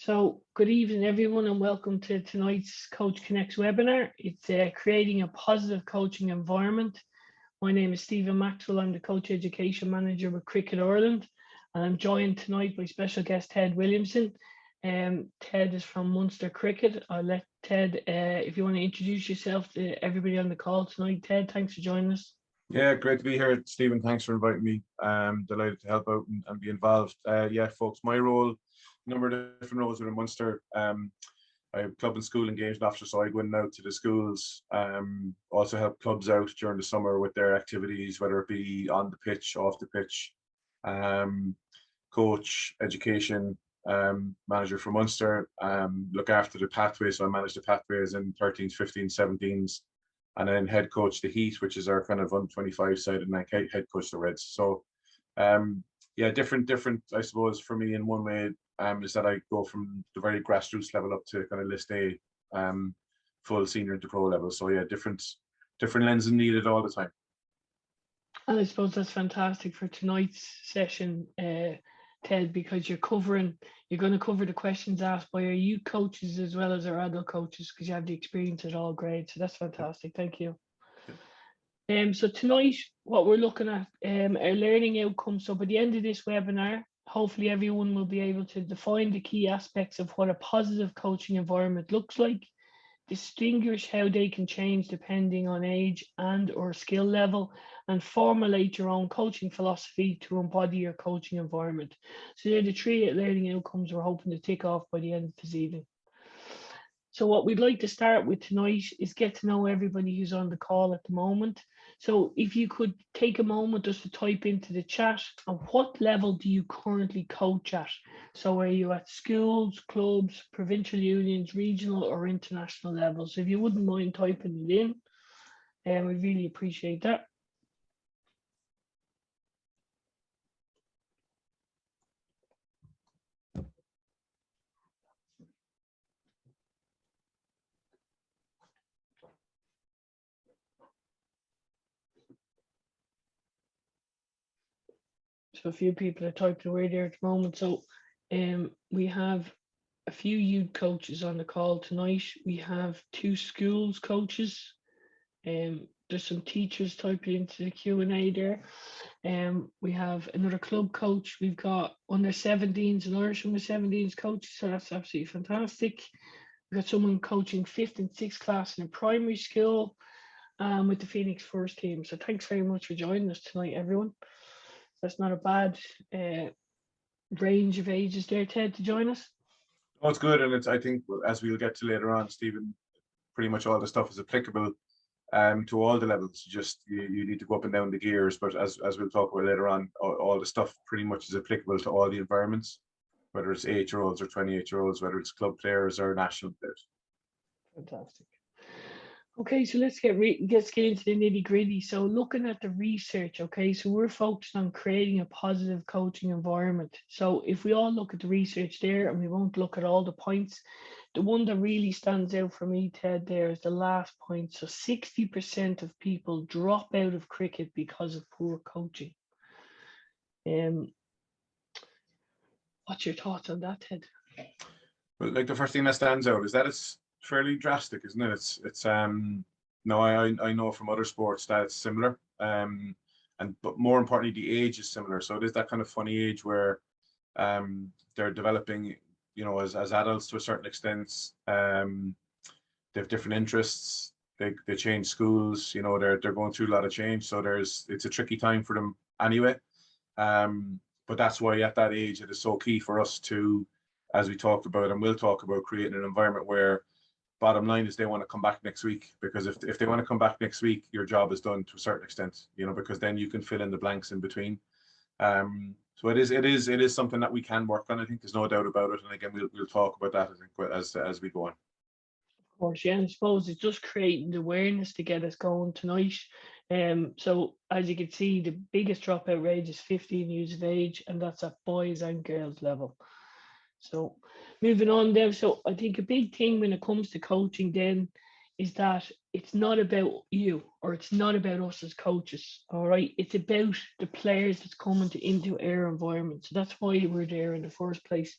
So, good evening, everyone, and welcome to tonight's Coach Connects webinar. It's creating a positive coaching environment. My name is Stephen Maxwell. I'm the Coach Education Manager with Cricket Ireland, and I'm joined tonight by special guest Ted Williamson. Ted is from Munster Cricket. I'll let Ted, if you want to introduce yourself to everybody on the call tonight. Ted, thanks for joining us. Yeah, great to be here, Stephen. Thanks for inviting me. Delighted to help out and be involved. Yeah, folks, my role, a number of different roles within Munster. I have club and school engagement officer, so I go in and out to the schools. Also help clubs out during the summer with their activities, whether it be on the pitch, off the pitch. Coach, education, manager for Munster. Look after the pathways, so I manage the pathways in 13s, 15s, 17s. And then head coach the Heat, which is our kind of under-25 side, and then head coach the Reds. So, yeah, different. I suppose for me, in one way, is that I go from the very grassroots level up to kind of list A, full senior into pro level. So yeah, different lenses needed all the time. And I suppose that's fantastic for tonight's session, Ted, because you're going to cover the questions asked by our youth coaches as well as our adult coaches, because you have the experience at all grades. So that's fantastic. Thank you. So tonight, what we're looking at are learning outcomes. So by the end of this webinar, hopefully everyone will be able to define the key aspects of what a positive coaching environment looks like, distinguish how they can change depending on age and or skill level, and formulate your own coaching philosophy to embody your coaching environment. So they're the three learning outcomes we're hoping to tick off by the end of this evening. So what we'd like to start with tonight is get to know everybody who's on the call at the moment. So if you could take a moment just to type into the chat, and what level do you currently coach at? So are you at schools, clubs, provincial unions, regional or international levels? So if you wouldn't mind typing it in, we really appreciate that. So a few people are typing away there at the moment. So we have a few youth coaches on the call tonight. We have 2 schools coaches. There's some teachers typing into the Q&A there. We have another club coach. We've got under 17s and Irish under 17s coaches. So that's absolutely fantastic. We've got someone coaching 5th and 6th class in a primary school with the Phoenix First team. So thanks very much for joining us tonight, everyone. That's not a bad range of ages there, Ted, to join us. Oh, it's good, and I think as we'll get to later on, Stephen, pretty much all the stuff is applicable to all the levels. Just you need to go up and down the gears, but as we'll talk about later on, all the stuff pretty much is applicable to all the environments, whether it's 8-year-olds or 28-year-olds, whether it's club players or national players. Fantastic. Okay, so let's get into the nitty gritty. So looking at the research, okay, so we're focused on creating a positive coaching environment. So if we all look at the research there, and we won't look at all the points, the one that really stands out for me, Ted, there is the last point. So 60% of people drop out of cricket because of poor coaching. What's your thoughts on that, Ted? Well, like the first thing that stands out is that it's fairly drastic, isn't it? It's no, I know from other sports that it's similar, but more importantly, the age is similar. So it is that kind of funny age where they're developing, you know, as adults to a certain extent. They have different interests. They change schools. You know, they're going through a lot of change. So it's a tricky time for them anyway. But that's why at that age it is so key for us to, as we talked about and we'll talk about, creating an environment where bottom line is they want to come back next week, because if they want to come back next week, your job is done to a certain extent, you know, because then you can fill in the blanks in between. So it is something that we can work on. I think there's no doubt about it. And again, we'll talk about that, I think, as we go on. Of course, yeah. And I suppose it's just creating the awareness to get us going tonight. So as you can see, the biggest dropout rate is 15 years of age, and that's at boys and girls level. So moving on then, so I think a big thing when it comes to coaching then is that it's not about you, or it's not about us as coaches. All right, it's about the players that's coming into our environment. So that's why we're there in the first place.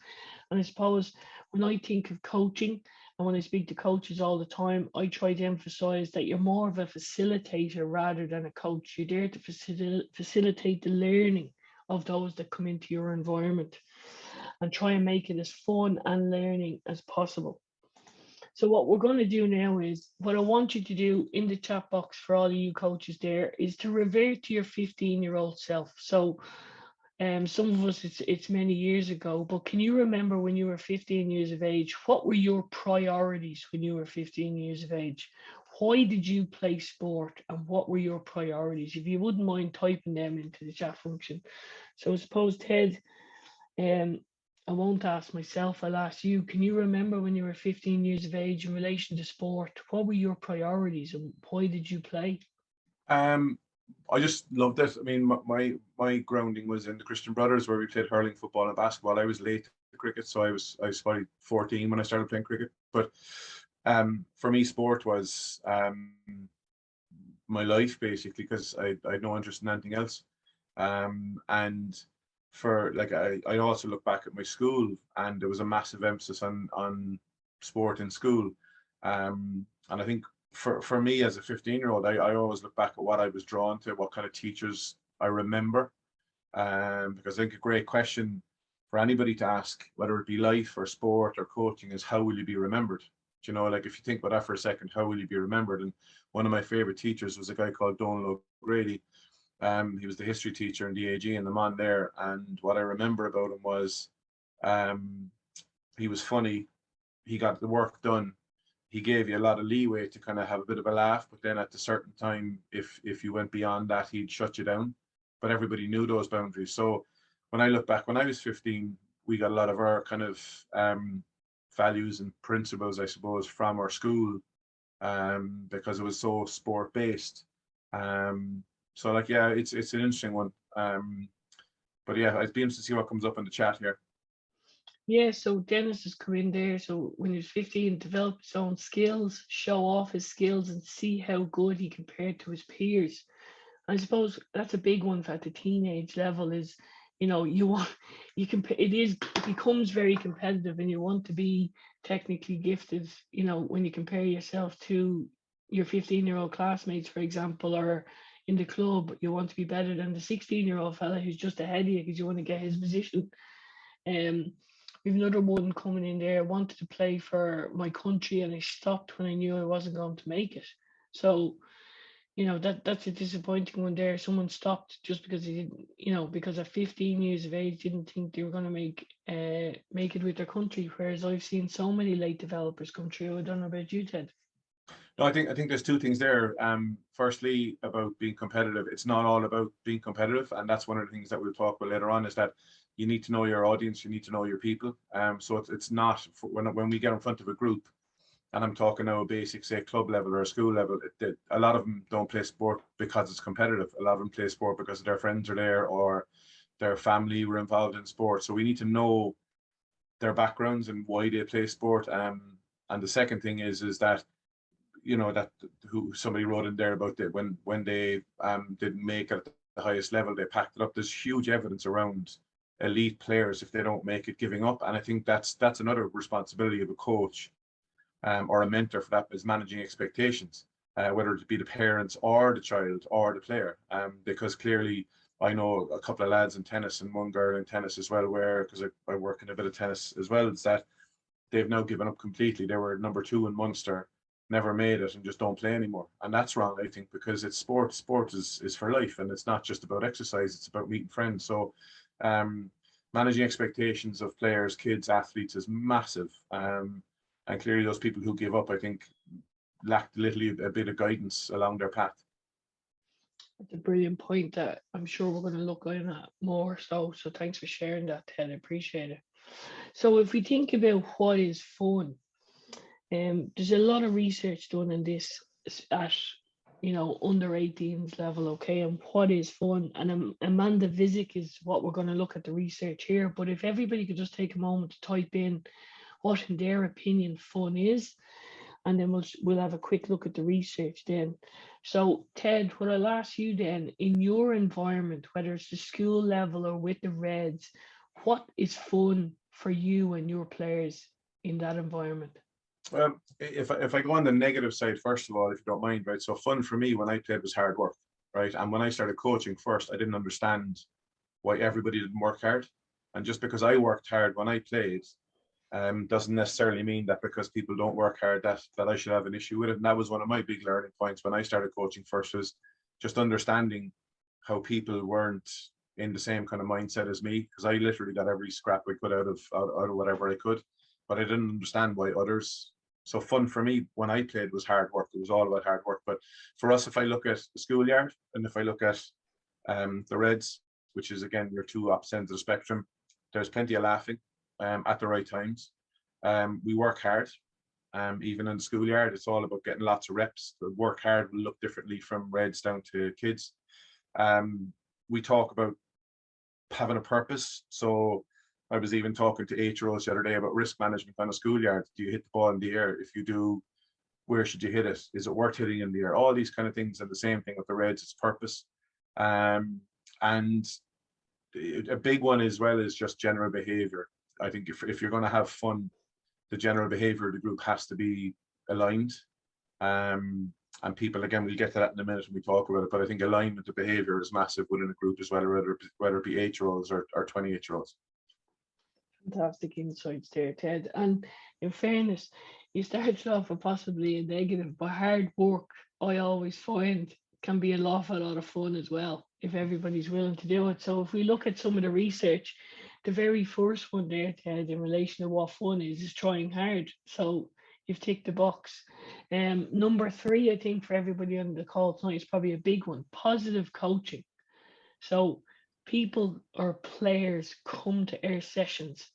And I suppose when I think of coaching, and when I speak to coaches all the time, I try to emphasize that you're more of a facilitator rather than a coach. You're there to facilitate the learning of those that come into your environment, and try and make it as fun and learning as possible. So what we're going to do now is, what I want you to do in the chat box for all of you coaches there is to revert to your 15-year-old self. So some of us, it's many years ago, but can you remember when you were 15 years of age? What were your priorities when you were 15 years of age? Why did you play sport, and what were your priorities? If you wouldn't mind typing them into the chat function. So I suppose, Ted, um, I won't ask myself, I'll ask you. Can you remember when you were 15 years of age in relation to sport? What were your priorities, and why did you play? I just loved it. I mean, my grounding was in the Christian Brothers, where we played hurling, football, and basketball. I was late to cricket, so I was probably 14 when I started playing cricket. But for me, sport was my life, basically, because I had no interest in anything else. And for like, I also look back at my school, and there was a massive emphasis on sport in school. And I think for me as a 15-year-old, I always look back at what I was drawn to, what kind of teachers I remember. Because I think a great question for anybody to ask, whether it be life or sport or coaching, is how will you be remembered? You know, like, if you think about that for a second, how will you be remembered? And one of my favorite teachers was a guy called Donald O'Grady. He was the history teacher in the AG and the man there. And what I remember about him was, he was funny. He got the work done. He gave you a lot of leeway to kind of have a bit of a laugh, but then at a certain time, if you went beyond that, he'd shut you down. But everybody knew those boundaries. So when I look back, when I was 15, we got a lot of our kind of values and principles, I suppose, from our school, because it was so sport based. So like, yeah, it's an interesting one. But yeah, I'd be interested to see what comes up in the chat here. Yeah, so Dennis has come in there. So when he was 15, develop his own skills, show off his skills, and see how good he compared to his peers. I suppose that's a big one at the teenage level. Is, it becomes very competitive, and you want to be technically gifted. When you compare yourself to your 15-year-old classmates, for example, or in the club, you want to be better than the 16-year-old fella who's just ahead of you, because you want to get his position. We've another one coming in there. I wanted to play for my country, and I stopped when I knew I wasn't going to make it. So, that's a disappointing one there. Someone stopped just because they didn't, because at 15 years of age, didn't think they were going to make it with their country. Whereas I've seen so many late developers come through. I don't know about you, Ted. No, I think there's two things there. Firstly, about being competitive. It's not all about being competitive, and that's one of the things that we'll talk about later on. Is that you need to know your audience, you need to know your people. So it's not when we get in front of a group, and I'm talking now basic, say club level or school level. A lot of them don't play sport because it's competitive. A lot of them play sport because their friends are there, or their family were involved in sport. So we need to know their backgrounds and why they play sport. And the second thing is that, that who somebody wrote in there about that when they didn't make it at the highest level, they packed it up. There's huge evidence around elite players, if they don't make it, giving up. And I think that's another responsibility of a coach, or a mentor for that, is managing expectations, whether it be the parents or the child or the player. Because clearly I know a couple of lads in tennis, and one girl in tennis as well, where, because I work in a bit of tennis as well, is that they've now given up completely. They were number 2 in Munster, never made it, and just don't play anymore. And that's wrong, I think, because it's sport. Sport is for life, and it's not just about exercise, it's about meeting friends. So managing expectations of players, kids, athletes is massive. And clearly those people who give up, I think, lacked a bit of guidance along their path. That's a brilliant point that I'm sure we're going to look at more. So thanks for sharing that, Ted. I appreciate it. So if we think about what is fun, there's a lot of research done in this at under 18s level, okay, and what is fun. And Amanda Visick is what we're going to look at the research here. But if everybody could just take a moment to type in what in their opinion fun is, and then we'll have a quick look at the research then. So Ted, what I'll ask you then, in your environment, whether it's the school level or with the Reds, what is fun for you and your players in that environment? If I go on the negative side, first of all, if you don't mind, right? So fun for me when I played was hard work, right? And when I started coaching first, I didn't understand why everybody didn't work hard. And just because I worked hard when I played, doesn't necessarily mean that because people don't work hard that I should have an issue with it. And that was one of my big learning points when I started coaching first, was just understanding how people weren't in the same kind of mindset as me, because I literally got every scrap I could out of whatever I could, but I didn't understand why others. So fun for me when I played was hard work. It was all about hard work. But for us, if I look at the schoolyard and if I look at the Reds, which is again your two opposite ends of the spectrum, there's plenty of laughing at the right times. We work hard. Even in the schoolyard, it's all about getting lots of reps. The work hard will look differently from Reds down to kids. We talk about having a purpose. So I was even talking to 8-year-olds the other day about risk management on a schoolyard. Do you hit the ball in the air? If you do, where should you hit it? Is it worth hitting in the air? All these kind of things. And the same thing with the Reds, it's purpose. And a big one as well is just general behavior. I think if you're going to have fun, the general behavior of the group has to be aligned. And people, again, we'll get to that in a minute when we talk about it, but I think alignment of behavior is massive within a group as well, whether it be 8-year-olds or 28-year-olds. Fantastic insights there, Ted. And in fairness, you started off with possibly a negative, but hard work, I always find, can be an awful lot of fun as well, if everybody's willing to do it. So if we look at some of the research, the very first one there, Ted, in relation to what fun is trying hard. So you've ticked the box. Number 3, I think, for everybody on the call tonight is probably a big one: positive coaching. So people or players come to our sessions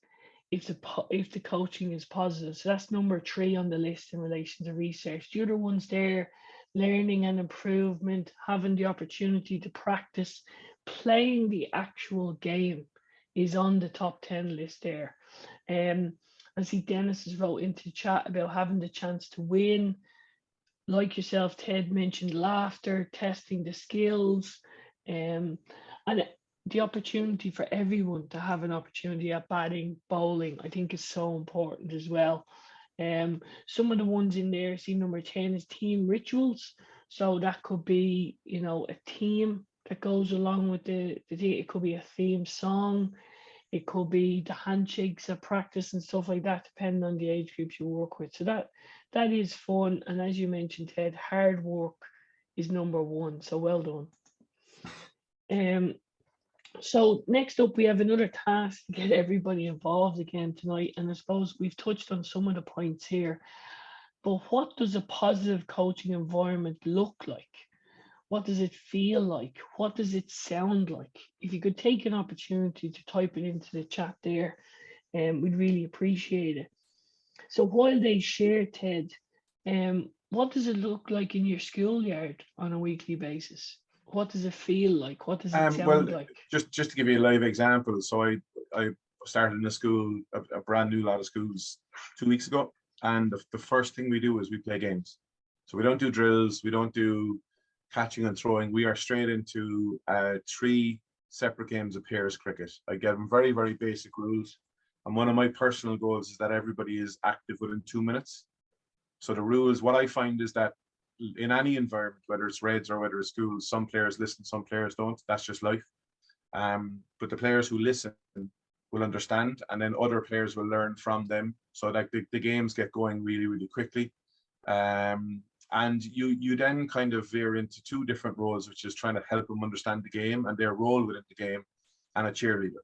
if the coaching is positive. So that's number 3 on the list in relation to research. The other ones there, learning and improvement, having the opportunity to practice, playing the actual game is on the top 10 list there. I see Dennis has wrote into chat about having the chance to win. Like yourself, Ted mentioned laughter, testing the skills, and the opportunity for everyone to have an opportunity at batting, bowling, I think is so important as well. Some of the ones in there, see number 10 is team rituals. So that could be, a team that goes along with it could be a theme song. It could be the handshakes at practice and stuff like that, depending on the age groups you work with. So that is fun. And as you mentioned, Ted, hard work is number 1. So well done. So next up, we have another task to get everybody involved again tonight. And I suppose we've touched on some of the points here. But what does a positive coaching environment look like? What does it feel like? What does it sound like? If you could take an opportunity to type it into the chat there, we'd really appreciate it. So while they share, Ted, what does it look like in your schoolyard on a weekly basis? What does it feel like? What does it sound like? Just to give you a live example, so I started in a school, a brand new lot of schools 2 weeks ago, and the first thing we do is we play games. So we don't do drills, we don't do catching and throwing. We are straight into 3 separate games of pairs cricket. I give them very, very basic rules. And one of my personal goals is that everybody is active within 2 minutes. So the rules, what I find is that in any environment, whether it's Reds or whether it's schools, some players listen, some players don't. That's just life. But the players who listen will understand, and then other players will learn from them. So that the games get going really, really quickly. And you then kind of veer into 2 different roles, which is trying to help them understand the game and their role within the game, and a cheerleader.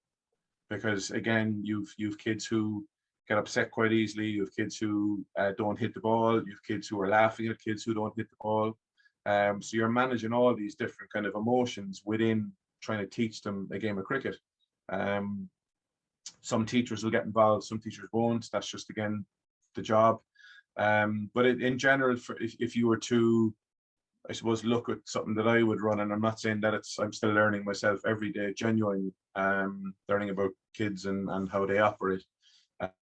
Because again, you've kids who get upset quite easily, you have kids who don't hit the ball, you have kids who are laughing at kids who don't hit the ball. So you're managing all these different kind of emotions within trying to teach them a game of cricket. Some teachers will get involved, some teachers won't. That's just, again, the job. But in general, if you were to, I suppose, look at something that I would run, and I'm not saying that I'm still learning myself every day, genuinely learning about kids and how they operate.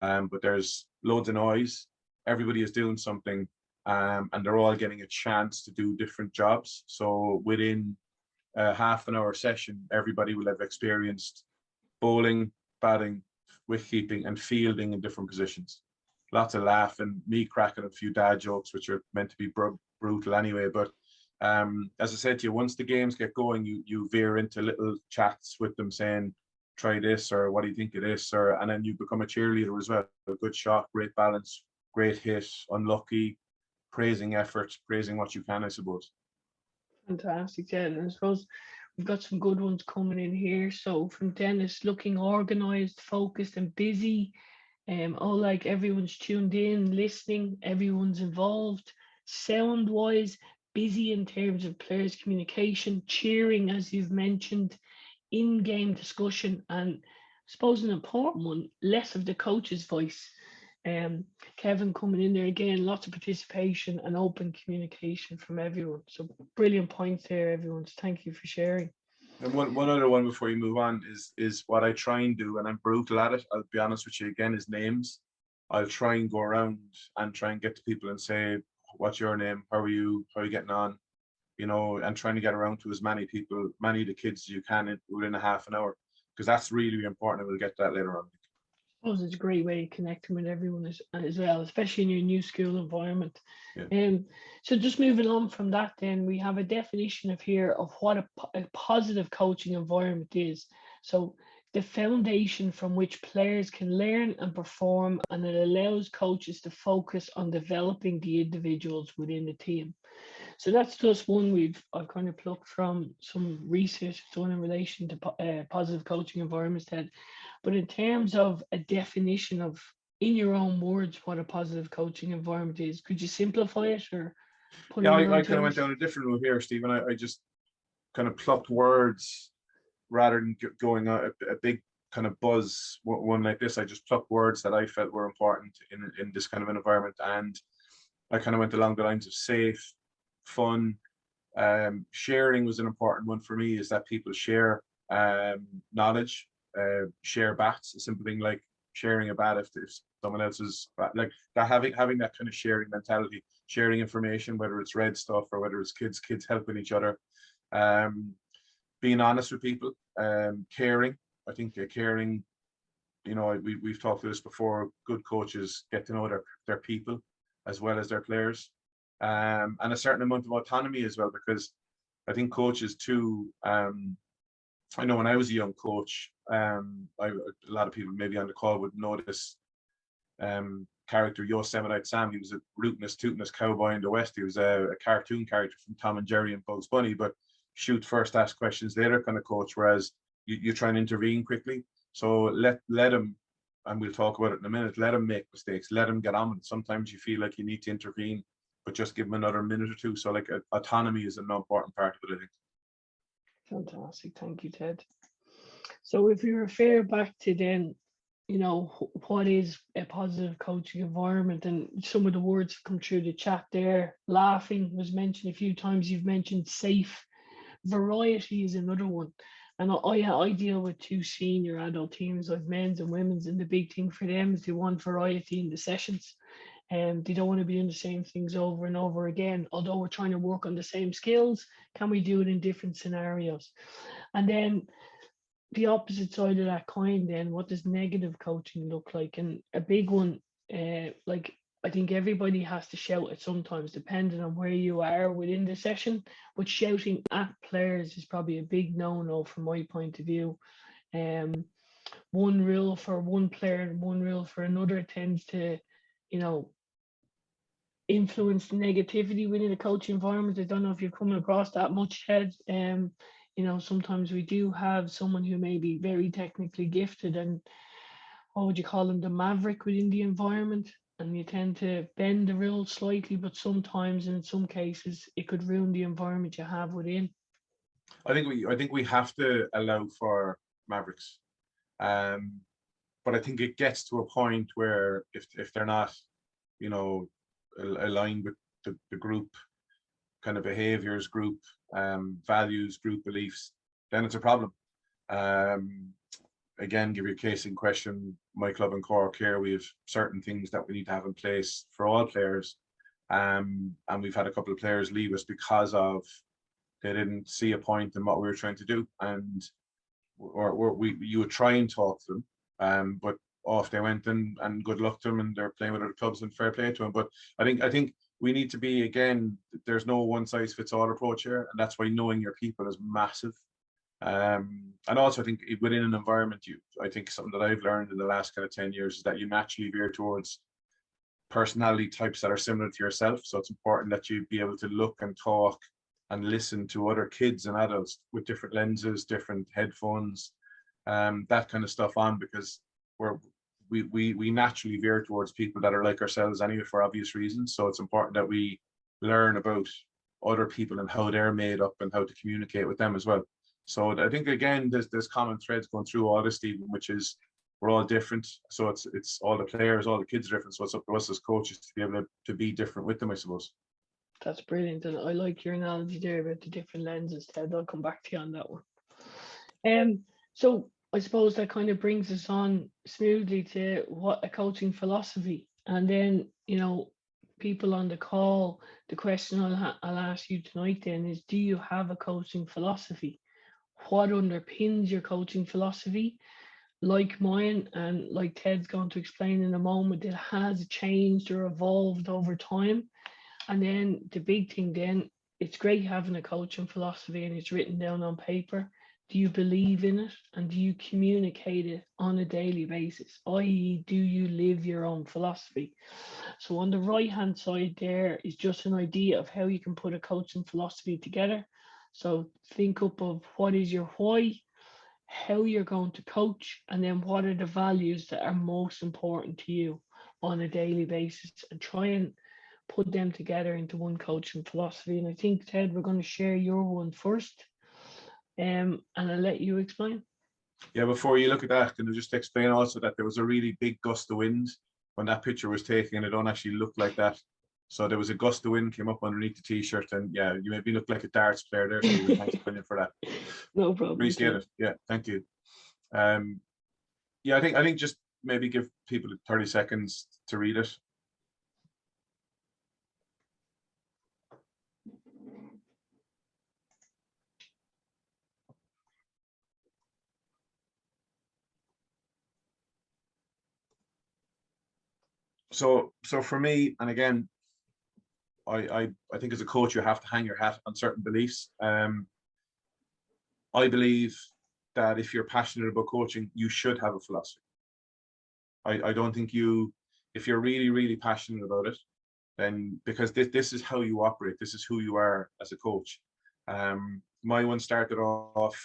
But there's loads of noise. Everybody is doing something. and they're all getting a chance to do different jobs. So within a half an hour session, everybody will have experienced bowling, batting, wicket-keeping, and fielding in different positions. Lots of laughing, me cracking a few dad jokes, which are meant to be brutal anyway. But as I said to you, once the games get going, you veer into little chats with them saying, try this, or what do you think of this? And then you become a cheerleader as well. A good shot, great balance, great hit, unlucky, praising effort, praising what you can, I suppose. Fantastic, yeah. And I suppose we've got some good ones coming in here. So from Dennis, looking organised, focused, and busy. All like everyone's tuned in, listening, everyone's involved. Sound wise, busy in terms of players' communication, cheering, as you've mentioned, in-game discussion, and I suppose an important one, less of the coach's voice. Kevin coming in there again, lots of participation and open communication from everyone. So brilliant points there, everyone. So thank you for sharing. And one other one before you move on is what I try and do, and I'm brutal at it, I'll be honest with you again, is names. I'll try and go around and try and get to people and say, what's your name? How are you getting on? You know, and trying to get around to as many people, many of the kids as you can within a half an hour, because that's really important. We'll get to that later on. I suppose it's a great way of connecting with everyone as well, especially in your new school environment. Yeah. So just moving on from that, then we have a definition of here of what a positive coaching environment is. So the foundation from which players can learn and perform, and it allows coaches to focus on developing the individuals within the team. So that's just one I've kind of plucked from some research done in relation to positive coaching environments, Ted. But in terms of a definition of, in your own words, what a positive coaching environment is, could you simplify it or put Yeah, it I in kind of went down a different route here, Stephen. I just kind of plucked words rather than going a big kind of buzz one like this. I just plucked words that I felt were important in this kind of an environment, and I kind of went along the lines of safe, fun. Sharing was an important one for me, is that people share knowledge, share bats, a simple thing like sharing a bat if someone else is like that, having that kind of sharing mentality, sharing information, whether it's read stuff or whether it's kids helping each other, being honest with people, caring. I think caring, you know, we've talked about this before, good coaches get to know their people as well as their players, and a certain amount of autonomy as well, because I think coaches too, I know when I was a young coach, a lot of people maybe on the call would know this character, Yosemite Sam. He was a rootinest, tootinest cowboy in the West. He was a cartoon character from Tom and Jerry and Bugs Bunny, but shoot first, ask questions later kind of coach, whereas you try and intervene quickly. So let him, and we'll talk about it in a minute, let him make mistakes, let him get on with it. Sometimes you feel like you need to intervene, but just give him another minute or two. So like autonomy is an important part of it, I think. Fantastic. Thank you, Ted. So if we refer back to then, you know, what is a positive coaching environment, and some of the words have come through the chat there. Laughing was mentioned a few times. You've mentioned safe. Variety is another one. And I deal with two senior adult teams, like men's and women's, and the big thing for them is they want variety in the sessions. And they don't want to be doing the same things over and over again. Although we're trying to work on the same skills, can we do it in different scenarios? And then the opposite side of that coin, then what does negative coaching look like? And a big one, like I think everybody has to shout at sometimes, depending on where you are within the session. But shouting at players is probably a big no-no from my point of view. One rule for one player and one rule for another tends to, you know, influence negativity within a coaching environment. I don't know if you're coming across that much, Ted. You know, sometimes we do have someone who may be very technically gifted, and what would you call them, the maverick within the environment, and you tend to bend the rules slightly, but sometimes in some cases it could ruin the environment you have within. I think we have to allow for mavericks, but I think it gets to a point where if they're not, you know, aligned with the group kind of behaviors, group values, group beliefs, then it's a problem. Again, give you a case in question, my club in Cork here, we have certain things that we need to have in place for all players, And we've had a couple of players leave us because of they didn't see a point in what we were trying to do, and you would try and talk to them, but off they went, and good luck to them, and they're playing with other clubs, and fair play to them. But I think we need to be, again, there's no one size fits all approach here, and that's why knowing your people is massive. And also I think within an environment, I think something that I've learned in the last kind of 10 years is that you naturally veer towards personality types that are similar to yourself. So it's important that you be able to look and talk and listen to other kids and adults with different lenses, different headphones, that kind of stuff on, because we naturally veer towards people that are like ourselves anyway, for obvious reasons. So it's important that we learn about other people and how they're made up and how to communicate with them as well. So I think, again, there's common threads going through all this, Stephen, which is we're all different. So it's all the players, all the kids are different. So it's up to us as coaches to be able to be different with them, I suppose. That's brilliant, and I like your analogy there about the different lenses, Ted. I'll come back to you on that one. So I suppose that kind of brings us on smoothly to what a coaching philosophy, and then, people on the call, the question I'll ask you tonight then is, do you have a coaching philosophy? What underpins your coaching philosophy? Like mine, and like Ted's going to explain in a moment, it has changed or evolved over time. And then the big thing then, it's great having a coaching philosophy and it's written down on paper. Do you believe in it, and do you communicate it on a daily basis? I.e., do you live your own philosophy? So on the right-hand side there is just an idea of how you can put a coaching philosophy together. So think up of what is your why, how you're going to coach, and then what are the values that are most important to you on a daily basis, and try and put them together into one coaching philosophy. And I think, Ted, we're going to share your one first, and I'll let you explain. Yeah, before you look at that, can I just explain also that there was a really big gust of wind when that picture was taken, and it don't actually look like that. So there was a gust of wind came up underneath the t-shirt, and yeah, you maybe look like a darts player there, Stephen. Thanks a million for that. No problem. Appreciate it. Yeah, thank you. Yeah, I think just maybe give people 30 seconds to read it. So for me, and again, I think as a coach, you have to hang your hat on certain beliefs. I believe that if you're passionate about coaching, you should have a philosophy. I don't think if you're really, really passionate about it, then because this is how you operate, this is who you are as a coach. My one started off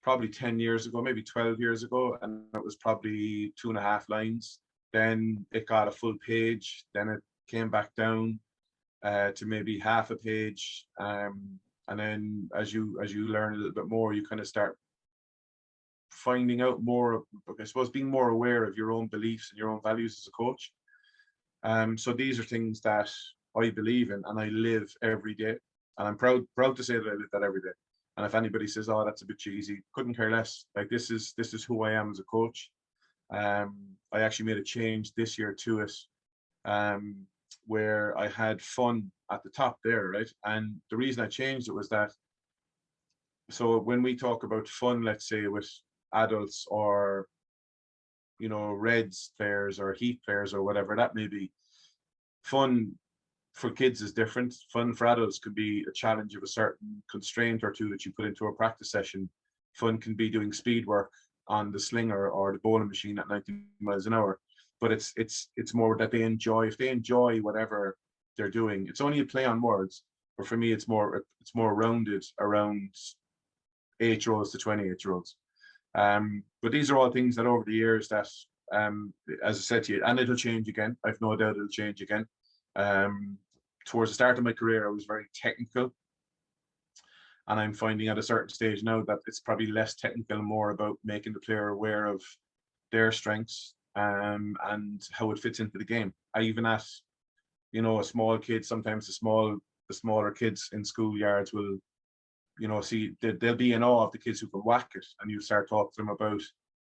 probably 10 years ago, maybe 12 years ago, and it was probably 2.5 lines. Then it got a full page. Then it came back down to maybe half a page. And then as you learn a little bit more, you kind of start finding out more, I suppose, being more aware of your own beliefs and your own values as a coach. So these are things that I believe in and I live every day. And I'm proud to say that I live that every day. And if anybody says, oh, that's a bit cheesy, couldn't care less. Like this is who I am as a coach. I actually made a change this year to it, where I had fun at the top there, right? And the reason I changed it was that, so when we talk about fun, let's say with adults or, Reds players or Heat players or whatever that may be, fun for kids is different. Fun for adults could be a challenge of a certain constraint or two that you put into a practice session. Fun can be doing speed work on the slinger or the bowling machine at 90 miles an hour. But it's more that they enjoy. If they enjoy whatever they're doing, it's only a play on words. But for me, it's more rounded around 8-year-olds to 28-year-olds. But these are all things that over the years that, as I said to you, and it'll change again. I've no doubt it'll change again. Towards the start of my career, I was very technical. And I'm finding at a certain stage now that it's probably less technical and more about making the player aware of their strengths and how it fits into the game. Even at, a small kid, sometimes the smaller kids in schoolyards will, see they'll be in awe of the kids who can whack it, and you start talking to them about,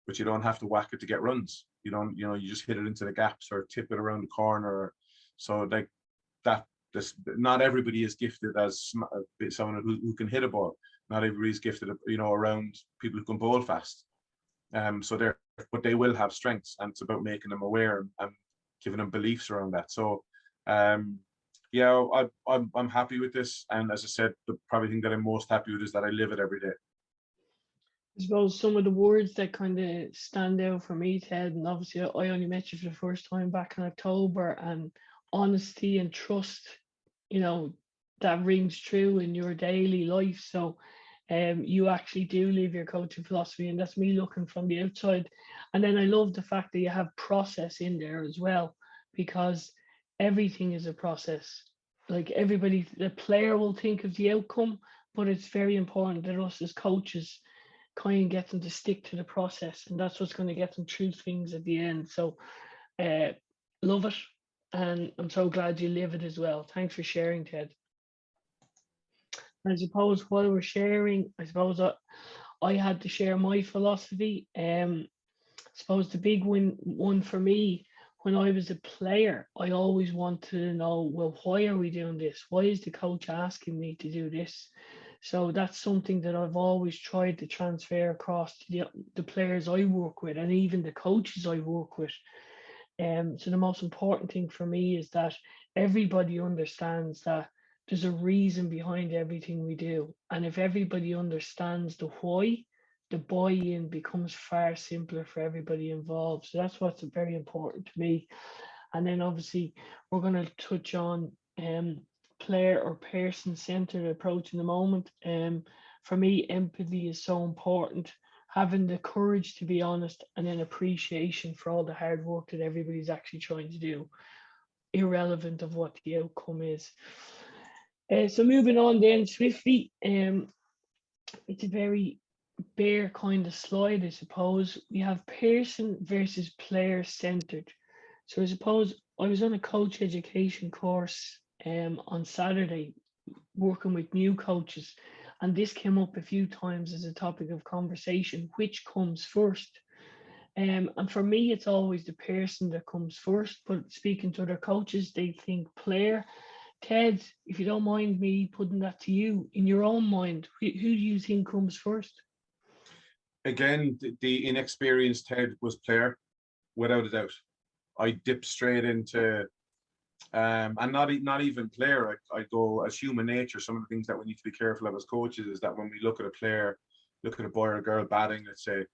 but you don't have to whack it to get runs. You don't, you just hit it into the gaps or tip it around the corner. So like that not everybody is gifted as someone who can hit a ball. Not everybody is gifted, around people who can bowl fast. But they will have strengths, and it's about making them aware and giving them beliefs around that. So, yeah, I'm happy with this. And as I said, the probably thing that I'm most happy with is that I live it every day. I suppose some of the words that kind of stand out for me, Ted, and obviously I only met you for the first time back in October, and honesty and trust, that rings true in your daily life. So you actually do live your coaching philosophy, and that's me looking from the outside. And then I love the fact that you have process in there as well, because everything is a process. Like everybody, the player will think of the outcome, but it's very important that us as coaches kind of get them to stick to the process, and that's what's going to get them through things at the end. So love it, and I'm so glad you live it as well. Thanks for sharing, Ted. I suppose while we're sharing, I suppose I had to share my philosophy. I suppose the big one for me when I was a player, I always wanted to know, well, why are we doing this? Why is the coach asking me to do this? So that's something that I've always tried to transfer across to the players I work with, and even the coaches I work with. So the most important thing for me is that everybody understands that there's a reason behind everything we do. And if everybody understands the why, the buy-in becomes far simpler for everybody involved. So that's what's very important to me. And then obviously we're going to touch on player or person-centered approach in a moment. For me, empathy is so important. Having the courage to be honest, and then appreciation for all the hard work that everybody's actually trying to do, irrelevant of what the outcome is. So moving on then swiftly, it's a very bare kind of slide, I suppose. We have person versus player centered. So I suppose I was on a coach education course on Saturday, working with new coaches, and this came up a few times as a topic of conversation. Which comes first? And for me, it's always the person that comes first. But speaking to other coaches, they think player. Ted, if you don't mind me putting that to you, in your own mind, who do you think comes first? Again, the inexperienced Ted was player, without a doubt. I dipped straight into, and not even player. I go as human nature. Some of the things that we need to be careful of as coaches is that when we look at a player, look at a boy or a girl batting, let's say,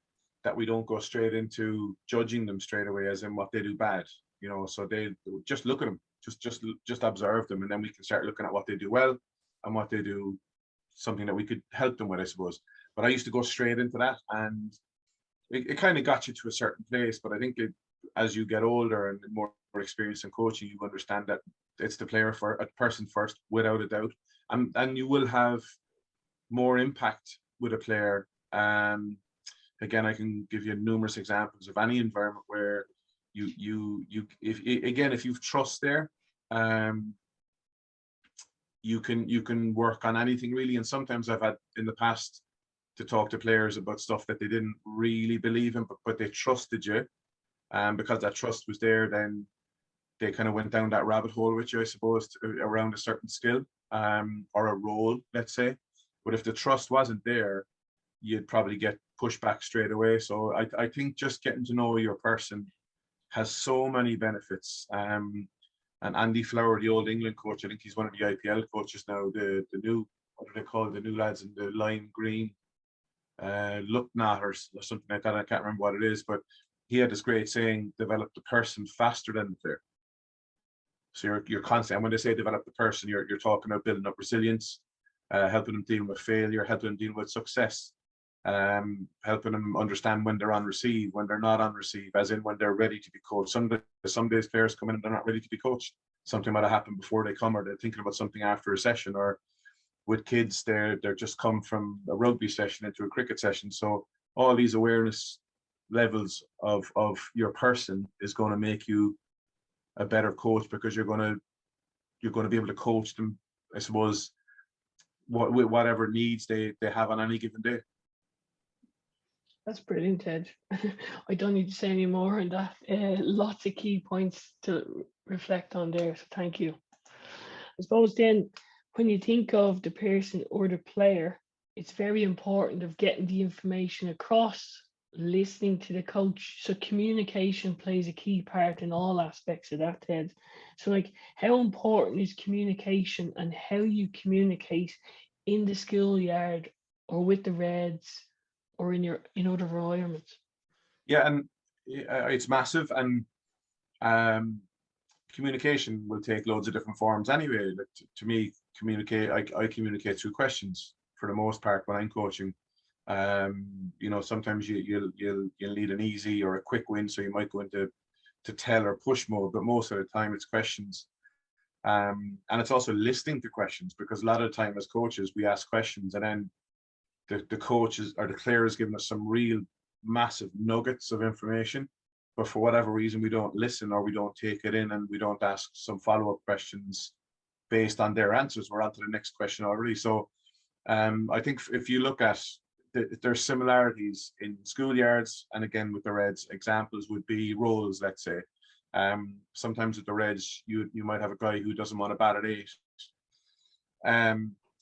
that we don't go straight into judging them straight away as in what they do bad. So they just look at them, just observe them, and then we can start looking at what they do well and what they do, something that we could help them with, I suppose. But I used to go straight into that, and it kind of got you to a certain place. But I think as you get older and more experience in coaching, you understand that it's the player for a person first, without a doubt, and you will have more impact with a player. Again, I can give you numerous examples of any environment where if you've trust there, you can work on anything really. And sometimes I've had in the past to talk to players about stuff that they didn't really believe in, but they trusted you, and because that trust was there, then they kind of went down that rabbit hole with you, I suppose, around a certain skill or a role, let's say. But if the trust wasn't there, you'd probably get pushed back straight away. So I think just getting to know your person has so many benefits. And Andy Flower, the old England coach, I think he's one of the IPL coaches now, the new, what do they call the new lads in the lime green, Lucknot or something like that. I can't remember what it is, but he had this great saying, develop the person faster than the player. So you're constant, and when they say develop the person, you're talking about building up resilience, helping them deal with failure, helping them deal with success, helping them understand when they're on receive, when they're not on receive, as in when they're ready to be coached. Some days players come in and they're not ready to be coached. Something might have happened before they come, or they're thinking about something after a session, or with kids, they're just come from a rugby session into a cricket session. So all these awareness levels of your person is going to make you a better coach, because you're going to be able to coach them, I suppose, whatever needs they have on any given day. That's brilliant, Ted. I don't need to say any more on that. Lots of key points to reflect on there, so thank you. I suppose then when you think of the person or the player, it's very important of getting the information across, listening to the coach. So communication plays a key part in all aspects of that, Ted. So like, how important is communication and how you communicate in the schoolyard or with the Reds or in other environments? Yeah, and it's massive, and communication will take loads of different forms anyway. Like to me, I communicate through questions for the most part when I'm coaching. Sometimes you'll need an easy or a quick win, so you might go into tell or push mode, but most of the time it's questions. And it's also listening to questions, because a lot of the time as coaches we ask questions, and then the coaches or the player is giving us some real massive nuggets of information, but for whatever reason we don't listen or we don't take it in, and we don't ask some follow-up questions based on their answers. We're on to the next question already. So I think if you look at there's similarities in schoolyards, and again with the Reds, examples would be roles. Let's say sometimes with the Reds you might have a guy who doesn't want to bat at 8,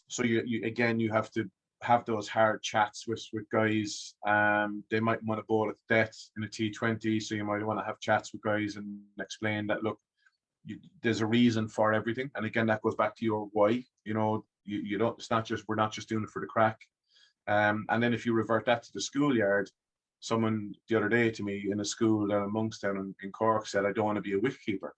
so you have to have those hard chats with guys. They might want to bowl at death in a T20, so you might want to have chats with guys and explain that, look, there's a reason for everything. And again, that goes back to your why. You don't, it's not just, we're not just doing it for the crack. And then if you revert that to the schoolyard, someone the other day to me in a school down in Munster in Cork said, I don't want to be a wicketkeeper.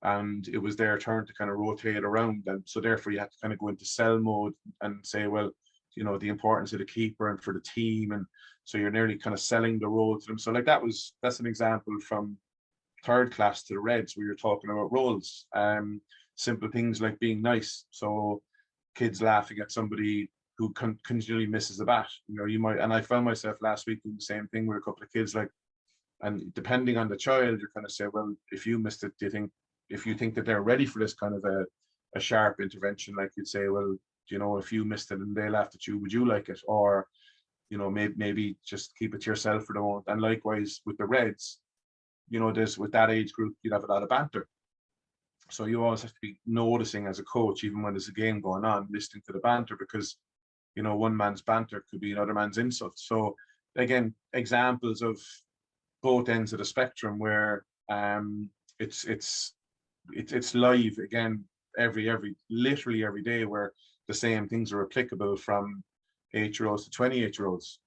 And it was their turn to kind of rotate around. And so therefore you have to kind of go into sell mode and say, well, the importance of the keeper and for the team. And so you're nearly kind of selling the role to them. So like that's an example from third class to the Reds, where you're talking about roles. Simple things like being nice. So kids laughing at somebody who continually misses the bat. You might, and I found myself last week doing the same thing with a couple of kids, like, and depending on the child, you're kind of say, well, if you missed it, if you think that they're ready for this kind of a sharp intervention, like you'd say, well, if you missed it and they laughed at you, would you like it? Or, maybe just keep it to yourself for the moment. And likewise with the Reds, with that age group, you'd have a lot of banter. So you always have to be noticing as a coach, even when there's a game going on, listening to the banter, because, one man's banter could be another man's insult. So again, examples of both ends of the spectrum where it's live again literally every day, where the same things are applicable from 8-year-olds to 28-year-olds.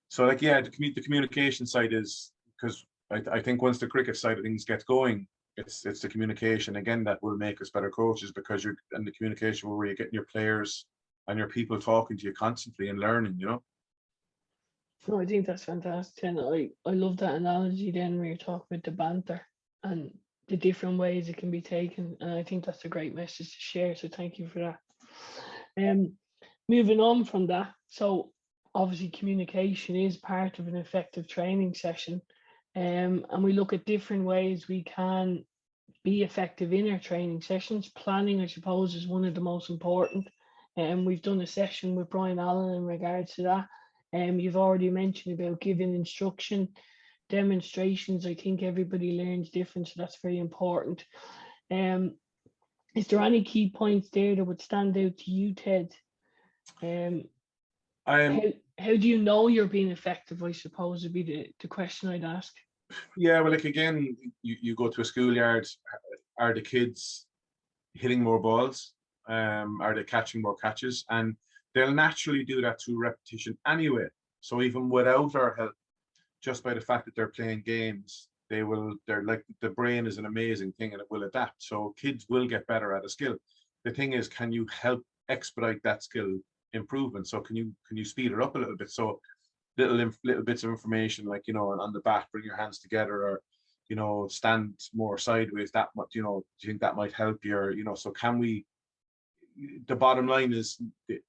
So like, yeah, the communication side is, because I think once the cricket side of things gets going, it's the communication again that will make us better coaches, because and the communication where you're getting your players and your people talking to you constantly and learning. No, I think that's fantastic, and I love that analogy then where you talk about the banter and the different ways it can be taken, and I think that's a great message to share. So thank you for that. Moving on from that, so obviously communication is part of an effective training session, and we look at different ways we can be effective in our training sessions. Planning, I suppose, is one of the most important, and we've done a session with Brian Allen in regards to that. You've already mentioned about giving instruction, demonstrations. I think everybody learns different, so that's very important. Is there any key points there that would stand out to you, Ted? How do you know you're being effective, I suppose, would be the question I'd ask. Yeah, well, like again, you go to a schoolyard, are the kids hitting more balls? Are they catching more catches? And they'll naturally do that through repetition anyway. So even without our help, just by the fact that they're playing games, they're like, the brain is an amazing thing and it will adapt. So kids will get better at a skill. The thing is, can you help expedite that skill improvement? So can you speed it up a little bit? So little bits of information, like, on the bat, bring your hands together, or, stand more sideways. That much, do you think that might help you? Or, so can we, the bottom line is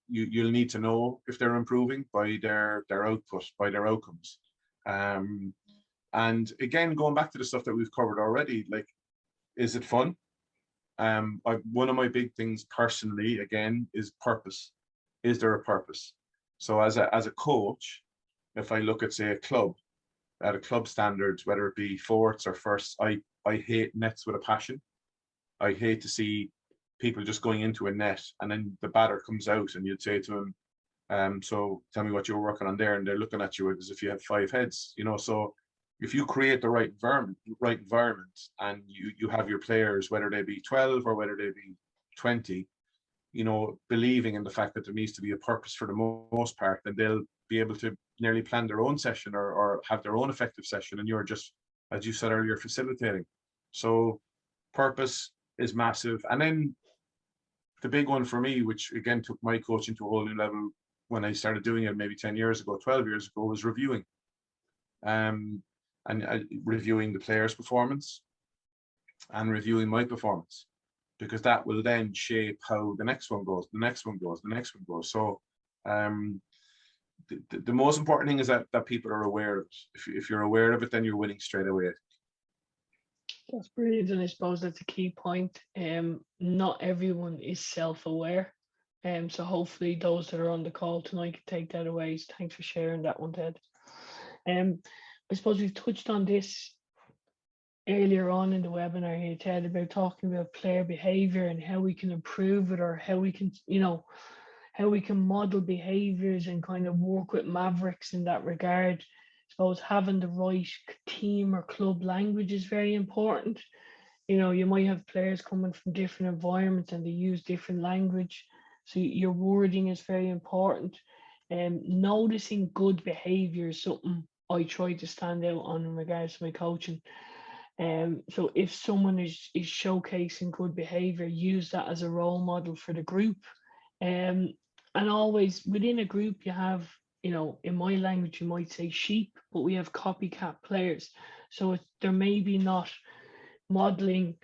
you'll need to know if they're improving by their output, by their outcomes. And again, going back to the stuff that we've covered already, like, is it fun? One of my big things personally, again, is purpose. Is there a purpose? So as a coach, if I look at, say, a club, at a club standards, whether it be fourths or firsts, I hate nets with a passion. I hate to see people just going into a net, and then the batter comes out, and you'd say to him, so tell me what you're working on there, and they're looking at you as if you have 5 heads, you know. So if you create the right environment, and you have your players, whether they be 12 or whether they be 20, you know, believing in the fact that there needs to be a purpose for the most part, then they'll be able to nearly plan their own session, or have their own effective session, and you're just, as you said earlier, facilitating. So purpose is massive. And then the big one for me, which again took my coaching to a whole new level when I started doing it maybe 10 years ago, 12 years ago, was reviewing. And reviewing the player's performance and reviewing my performance, because that will then shape how the next one goes, the next one goes, the next one goes. So the most important thing is that people are aware of it. If you're aware of it, then you're winning straight away. That's brilliant, and I suppose that's a key point. Not everyone is self-aware, so hopefully those that are on the call tonight can take that away. So thanks for sharing that one, Ted. I suppose we've touched on this earlier on in the webinar here, Ted, about talking about player behavior and how we can improve it, or how we can, you know, how we can model behaviors and kind of work with mavericks in that regard. I suppose having the right team or club language is very important. You know, you might have players coming from different environments and they use different language. So your wording is very important. Noticing good behavior is something I try to stand out on in regards to my coaching. So if someone is showcasing good behavior, use that as a role model for the group. And always within a group, you have, you know, in my language, you might say sheep, but we have copycat players. So they're maybe not modeling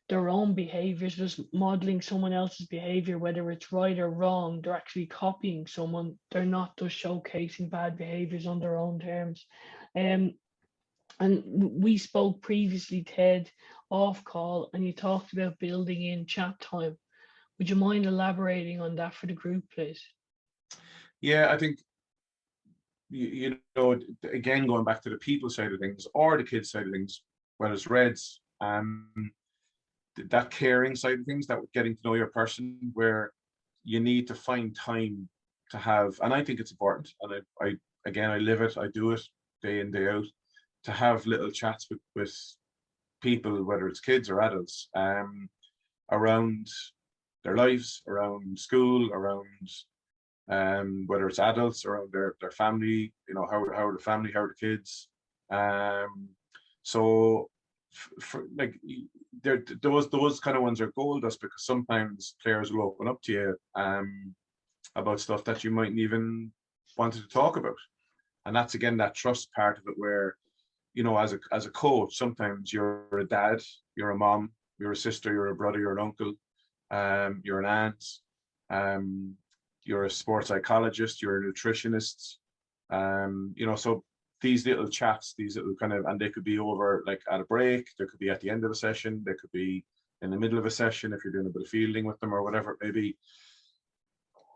their own behaviors, just modeling someone else's behavior, whether it's right or wrong. They're actually copying someone. They're not just showcasing bad behaviors on their own terms. And we spoke previously, Ted, off call, and you talked about building in chat time. Would you mind elaborating on that for the group, please? Yeah, I think, you know, again, going back to the people side of things or the kids side of things, whether it's Reds, that caring side of things, that getting to know your person, where you need to find time to have, and I think it's important, and I live it, I do it day in, day out, to have little chats with people, whether it's kids or adults, around their lives, around school, around whether it's adults, around their family, you know, how are the family, how are the kids. So for like those kind of ones are gold dust, because sometimes players will open up to you about stuff that you mightn't even wanted to talk about. And that's again that trust part of it, where, you know, as a coach, sometimes you're a dad, you're a mom, you're a sister, you're a brother, you're an uncle, you're an aunt, you're a sports psychologist, you're a nutritionist, you know, so these little chats, these little kind of, and they could be over like at a break, they could be at the end of a session, they could be in the middle of a session if you're doing a bit of fielding with them or whatever it may be.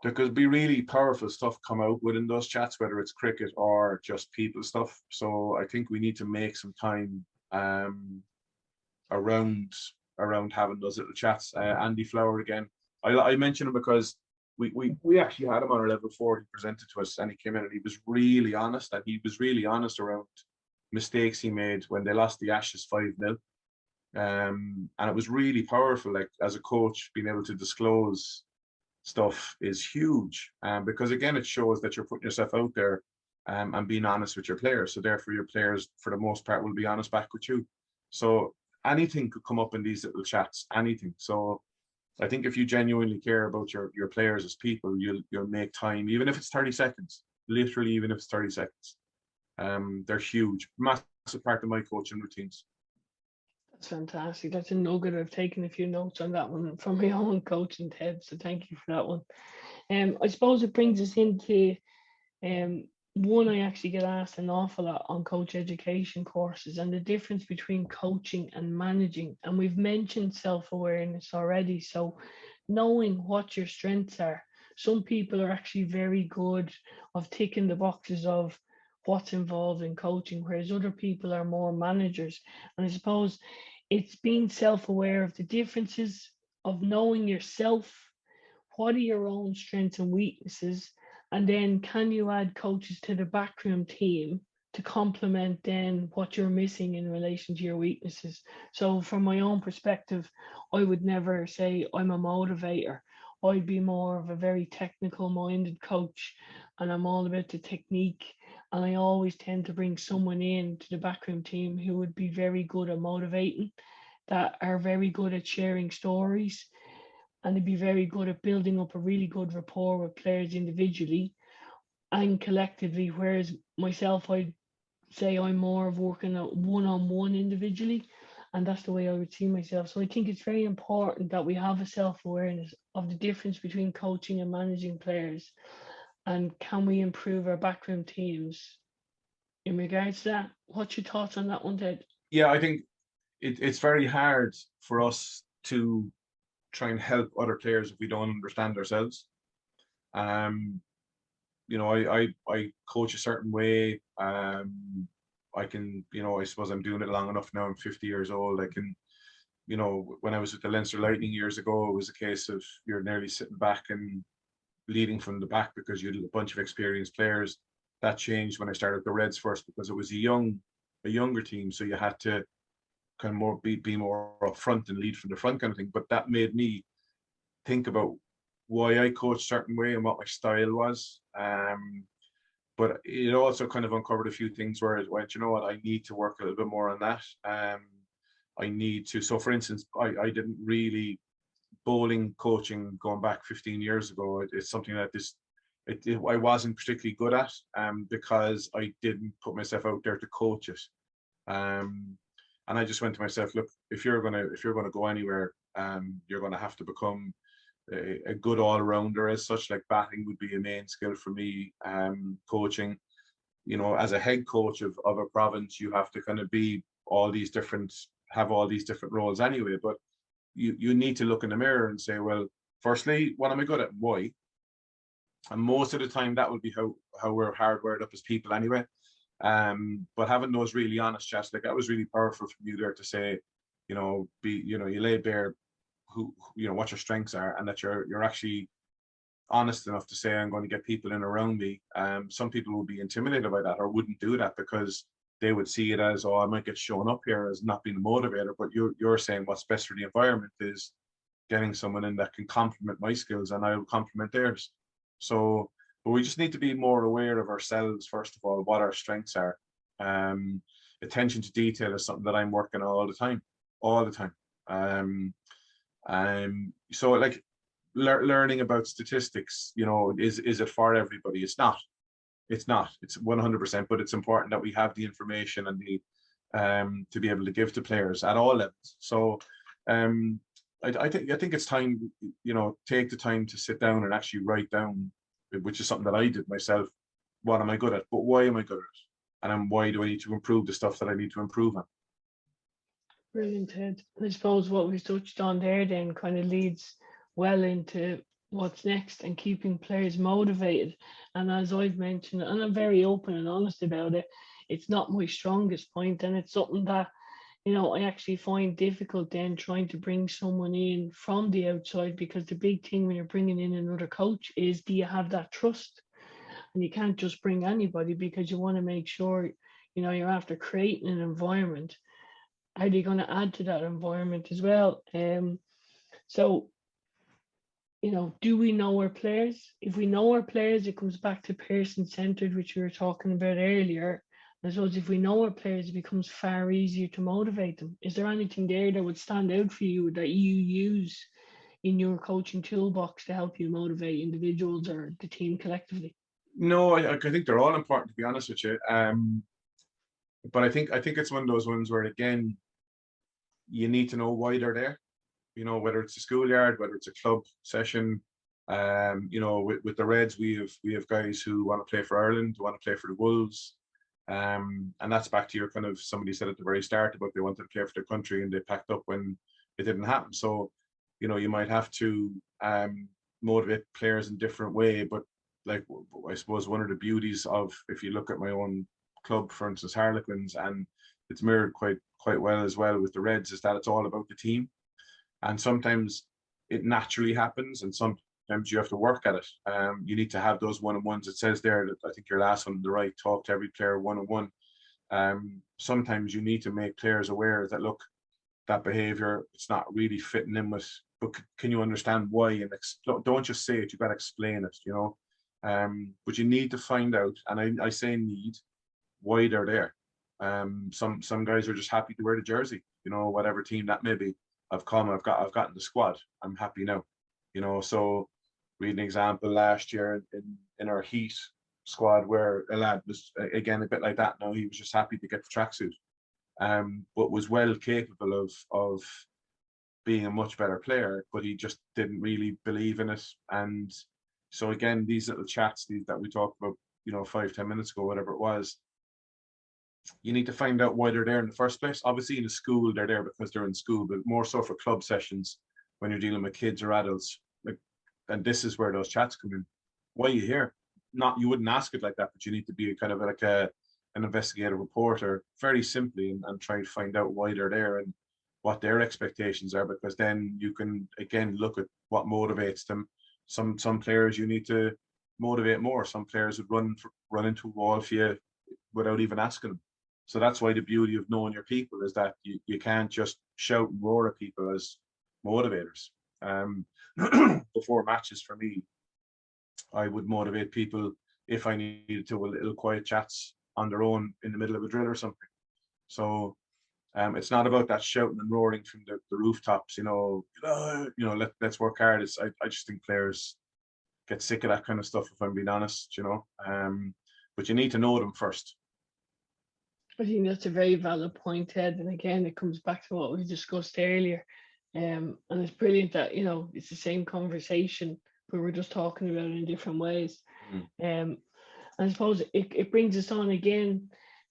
There could be really powerful stuff come out within those chats, whether it's cricket or just people stuff. So I think we need to make some time around having those little chats. Andy Flower again, I mention him because we actually had him on our level 4. He presented to us and he came in and he was really honest, and he was really honest around mistakes he made when they lost the Ashes 5-0. And it was really powerful. Like, as a coach, being able to disclose stuff is huge, because again, it shows that you're putting yourself out there and being honest with your players. So therefore your players, for the most part, will be honest back with you. So anything could come up in these little chats, anything. So I think if you genuinely care about your players as people, you'll make time, even if it's 30 seconds, literally, even if it's 30 seconds. They're huge, massive part of my coaching routines. That's fantastic. That's a nugget. I've taken a few notes on that one from my own coaching, Ted. So thank you for that one. I suppose it brings us into one I actually get asked an awful lot on coach education courses, and the difference between coaching and managing. And we've mentioned self-awareness already. So knowing what your strengths are. Some people are actually very good of ticking the boxes of what's involved in coaching, whereas other people are more managers. And I suppose it's being self-aware of the differences of knowing yourself. What are your own strengths and weaknesses? And then can you add coaches to the backroom team to complement then what you're missing in relation to your weaknesses? So from my own perspective, I would never say I'm a motivator. I'd be more of a very technical minded coach, and I'm all about the technique. And I always tend to bring someone in to the backroom team who would be very good at motivating, that are very good at sharing stories, and they'd be very good at building up a really good rapport with players individually and collectively. Whereas myself, I'd say I'm more of working at one-on-one individually, and that's the way I would see myself. So I think it's very important that we have a self-awareness of the difference between coaching and managing players, and can we improve our backroom teams in regards to that. What's your thoughts on that one, Ted? Yeah, I think it's very hard for us to try and help other players if we don't understand ourselves. You know, I coach a certain way. I can, you know, I suppose I'm doing it long enough now. I'm 50 years old. I can, you know, when I was with the Leinster Lightning years ago, it was a case of you're nearly sitting back and leading from the back because you had a bunch of experienced players. That changed when I started the Reds first because it was a younger team, so you had to kind of more be more upfront and lead from the front kind of thing. But that made me think about why I coach a certain way and what my style was. But it also kind of uncovered a few things where it went, you know what, I need to work a little bit more on that. I need to. So, for instance, I didn't really bowling coaching going back 15 years ago. It's something that I wasn't particularly good at, because I didn't put myself out there to coach it. And I just went to myself, look, if you're gonna go anywhere, you're gonna have to become a good all-rounder as such. Like batting would be a main skill for me. Coaching, you know, as a head coach of a province, you have to kind of have all these different roles anyway. But you need to look in the mirror and say, well, firstly, what am I good at? Why? And most of the time that will be how we're hardwired up as people anyway. But having those really honest chats, like that was really powerful from you there to say, you know, you lay bare what your strengths are, and that you're actually honest enough to say, I'm going to get people in around me. Some people will be intimidated by that or wouldn't do that because they would see it as, oh, I might get shown up here as not being a motivator. But you're saying what's best for the environment is getting someone in that can complement my skills and I'll complement theirs. So, but we just need to be more aware of ourselves, first of all, what our strengths are. Attention to detail is something that I'm working on all the time. So like learning about statistics, you know, is it for everybody? It's not. It's 100%, but it's important that we have the information and the to be able to give to players at all levels. So I think it's time, you know, take the time to sit down and actually write down, which is something that I did myself. What am I good at? But why am I good at it? And then why do I need to improve the stuff that I need to improve on? Brilliant, Ted. I suppose what we've touched on there then kind of leads well into what's next and keeping players motivated. And as I've mentioned, and I'm very open and honest about it, it's not my strongest point, and it's something that, you know, I actually find difficult then trying to bring someone in from the outside, because the big thing when you're bringing in another coach is, do you have that trust? And you can't just bring anybody, because you want to make sure, you know, you're after creating an environment. Are they going to add to that environment as well? So, you know, do we know our players? If we know our players, it comes back to person-centered, which we were talking about earlier. I suppose if we know our players, it becomes far easier to motivate them. Is there anything there that would stand out for you that you use in your coaching toolbox to help you motivate individuals or the team collectively? No, I think they're all important, to be honest with you. But I think it's one of those ones where, again, you need to know why they're there. You know, whether it's a schoolyard, whether it's a club session. You know, with the Reds, we have guys who want to play for Ireland, who want to play for the Wolves. And that's back to your kind of, somebody said at the very start about they wanted to play for their country and they packed up when it didn't happen. So, you know, you might have to motivate players in a different way. But like, I suppose one of the beauties of, if you look at my own club, for instance, Harlequins, and it's mirrored quite well as well with the Reds, is that it's all about the team. And sometimes it naturally happens, and sometimes you have to work at it. You need to have those one-on-ones. It says there that, I think your last one on the right, talk to every player one-on-one. Sometimes you need to make players aware that, look, that behavior, it's not really fitting in with, but can you understand why? And don't just say it, you've got to explain it, you know. But you need to find out, and I say need, why they're there. Some guys are just happy to wear the jersey, you know, whatever team that may be. I've gotten the squad, I'm happy now, you know. So read an example last year in our heat squad, where a lad was, again, a bit like that. No, he was just happy to get the tracksuit, but was well capable of being a much better player, but he just didn't really believe in it. And so again, these little chats that we talked about, you know, 5-10 minutes ago, whatever it was, you need to find out why they're there in the first place. Obviously in the school, they're there because they're in school, but more so for club sessions when you're dealing with kids or adults. Like, and this is where those chats come in. Why are you here? Not, you wouldn't ask it like that, but you need to be kind of like an investigative reporter, very simply, and try to find out why they're there and what their expectations are, because then you can again look at what motivates them. Some players you need to motivate more. Some players would run into a wall for you without even asking them. So that's why the beauty of knowing your people is that you can't just shout and roar at people as motivators. Before matches, for me, I would motivate people if I needed to, with little quiet chats on their own in the middle of a drill or something. So it's not about that shouting and roaring from the rooftops, you know, let's work hard. I just think players get sick of that kind of stuff, if I'm being honest, you know. But you need to know them first. I think that's a very valid point, Ted. And again, it comes back to what we discussed earlier. And it's brilliant that, you know, it's the same conversation, but we're just talking about it in different ways. And I suppose it brings us on again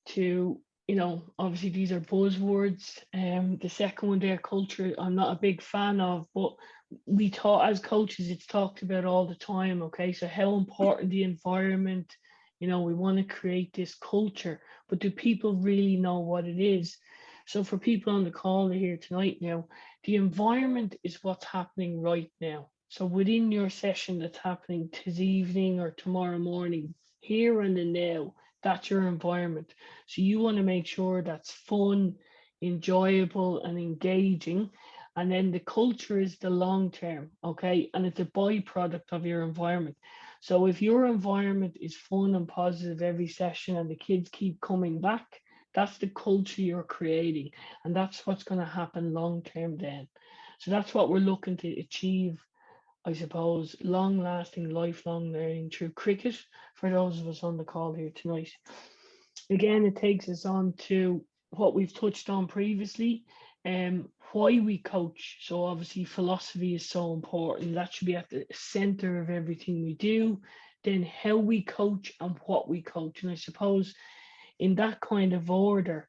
to, you know, obviously these are buzzwords. The second one there, culture, I'm not a big fan of, but we taught as coaches, it's talked about all the time. Okay, so how important the environment, you know, we want to create this culture, but do people really know what it is? So for people on the call here tonight now, the environment is what's happening right now. So within your session that's happening this evening or tomorrow morning, here and the now, that's your environment. So you want to make sure that's fun, enjoyable, and engaging. And then the culture is the long term, okay? And it's a byproduct of your environment. So if your environment is fun and positive every session and the kids keep coming back, that's the culture you're creating. And that's what's going to happen long term then. So that's what we're looking to achieve, I suppose, long lasting, lifelong learning through cricket for those of us on the call here tonight. Again, it takes us on to what we've touched on previously, why we coach. So obviously philosophy is so important. That should be at the center of everything we do. Then how we coach and what we coach. And I suppose in that kind of order,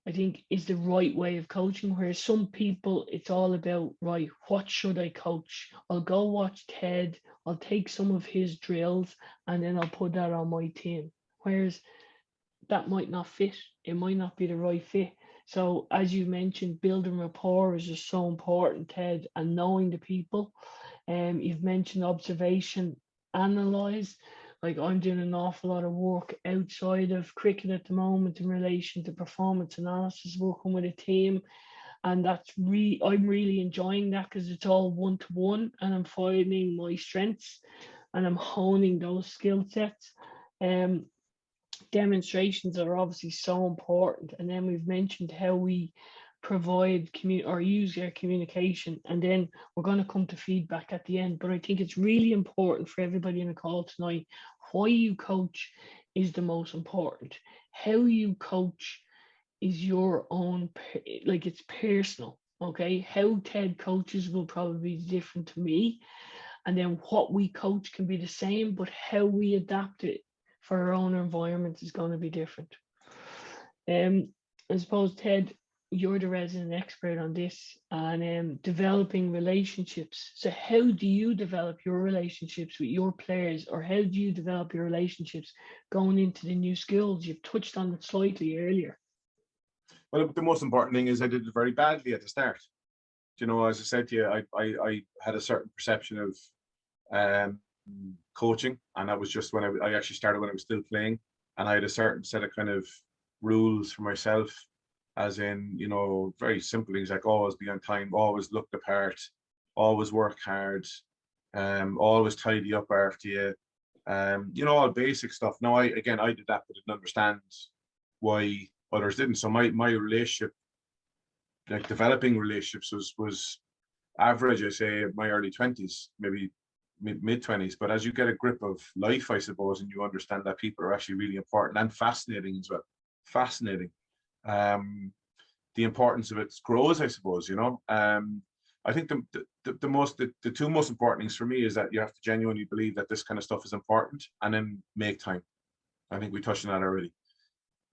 I think is the right way of coaching, whereas some people, it's all about, right, what should I coach? I'll go watch Ted, I'll take some of his drills, and then I'll put that on my team. Whereas that might not fit. It might not be the right fit. So as you mentioned, building rapport is just so important, Ted, and knowing the people. You've mentioned observation, analyze. Like I'm doing an awful lot of work outside of cricket at the moment in relation to performance analysis, working with a team. And I'm really enjoying that because it's all one-to-one and I'm finding my strengths and I'm honing those skill sets. Demonstrations are obviously so important. And then we've mentioned how we provide or use our communication, and then we're going to come to feedback at the end. But I think it's really important for everybody in the call tonight, why you coach is the most important. How you coach is your own, like it's personal. Okay, how Ted coaches will probably be different to me, and then what we coach can be the same, but how we adapt it for our own environment is going to be different. I suppose, Ted, you're the resident expert on this and developing relationships. So how do you develop your relationships with your players, or how do you develop your relationships going into the new skills? You've touched on it slightly earlier. Well, the most important thing is I did it very badly at the start. you know, as I said to you, I had a certain perception of coaching, and that was just when I actually started when I was still playing, and I had a certain set of kind of rules for myself, as in, you know, very simple things like always be on time, always look the part, always work hard, always tidy up after you, you know, all basic stuff. Now, I did that, but didn't understand why others didn't. So my relationship, like developing relationships, was average. I say my early 20s, maybe mid 20s. But as you get a grip of life, I suppose, and you understand that people are actually really important and fascinating as well. Fascinating. The importance of it grows, I suppose, you know. I think the two most important things for me is that you have to genuinely believe that this kind of stuff is important, and then make time. I think we touched on that already.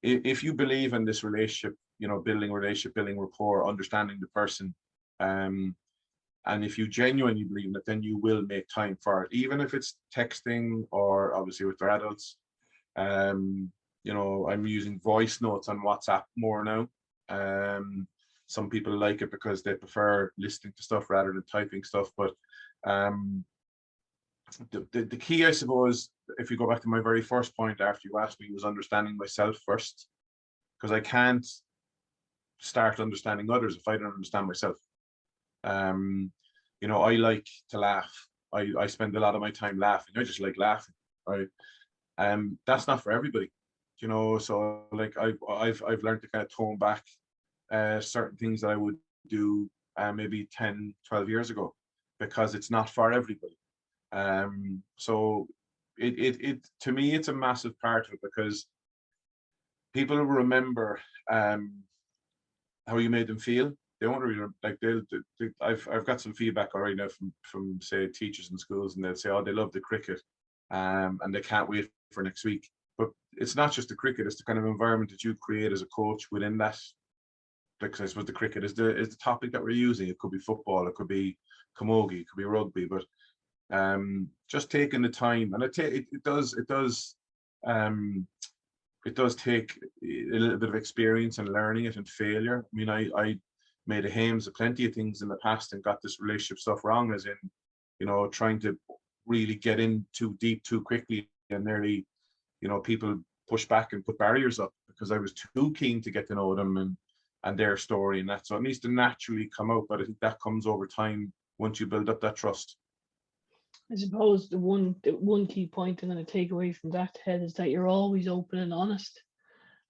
If you believe in this relationship, you know, building rapport, understanding the person, and if you genuinely believe in it, then you will make time for it, even if it's texting or obviously with their adults. You know, I'm using voice notes on WhatsApp more now. Some people like it because they prefer listening to stuff rather than typing stuff. But the key, I suppose, if you go back to my very first point after you asked me, was understanding myself first, because I can't start understanding others if I don't understand myself. You know, I like to laugh. I spend a lot of my time laughing. I just like laughing, right? That's not for everybody, you know. So like I've learned to kind of tone back certain things that I would do maybe 10, 12 years ago, because it's not for everybody. So it to me, it's a massive part of it, because people remember how you made them feel. They won't really like I've got some feedback already now from say teachers in schools, and they'll say, oh, they love the cricket, and they can't wait for next week. But it's not just the cricket; it's the kind of environment that you create as a coach within that. Because I suppose the cricket is the topic that we're using. It could be football, it could be camogie, it could be rugby, but just taking the time, and it does take a little bit of experience and learning it and failure. I mean, I made a hames of plenty of things in the past and got this relationship stuff wrong, as in, you know, trying to really get in too deep too quickly, and nearly, you know, people push back and put barriers up because I was too keen to get to know them and their story and that. So it needs to naturally come out, but I think that comes over time once you build up that trust. I suppose the one key point I'm going to take away from that, Ted, is that you're always open and honest.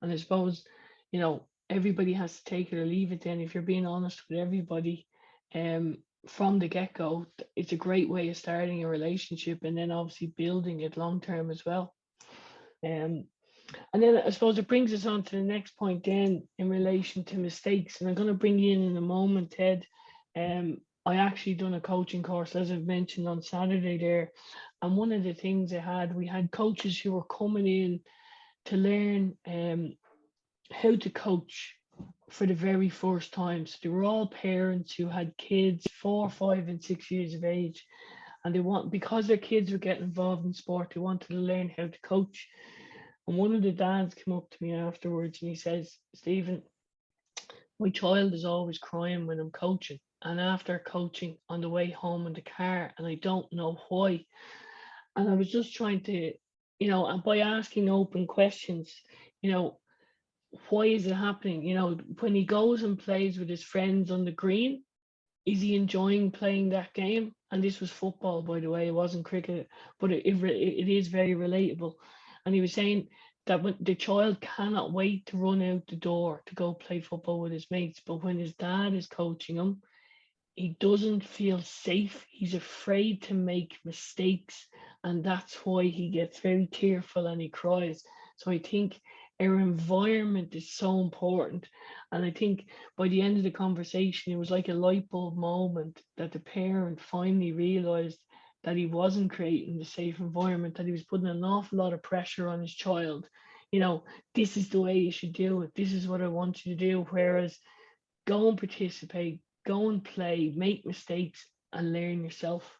And I suppose, you know, everybody has to take it or leave it. Then if you're being honest with everybody from the get-go, it's a great way of starting a relationship, and then obviously building it long term as well. And then I suppose it brings us on to the next point then in relation to mistakes. And I'm going to bring you in a moment, Ted. I actually done a coaching course, as I've mentioned, on Saturday there. And one of the things we had coaches who were coming in to learn how to coach for the very first time. So they were all parents who had kids 4, 5, and 6 years of age. And because their kids were getting involved in sport, they wanted to learn how to coach. And one of the dads came up to me afterwards and he says, Stephen, my child is always crying when I'm coaching, and after coaching on the way home in the car, and I don't know why. And I was just trying to, you know, and by asking open questions, you know, why is it happening? You know, when he goes and plays with his friends on the green, is he enjoying playing that game? And this was football, by the way, it wasn't cricket, but it is very relatable. And he was saying that when the child cannot wait to run out the door to go play football with his mates, but when his dad is coaching him, he doesn't feel safe. He's afraid to make mistakes, and that's why he gets very tearful and he cries. So I think our environment is so important. And I think by the end of the conversation, it was like a light bulb moment that the parent finally realized that he wasn't creating the safe environment, that he was putting an awful lot of pressure on his child. You know, this is the way you should do it. This is what I want you to do. Whereas go and participate, go and play, make mistakes, and learn yourself.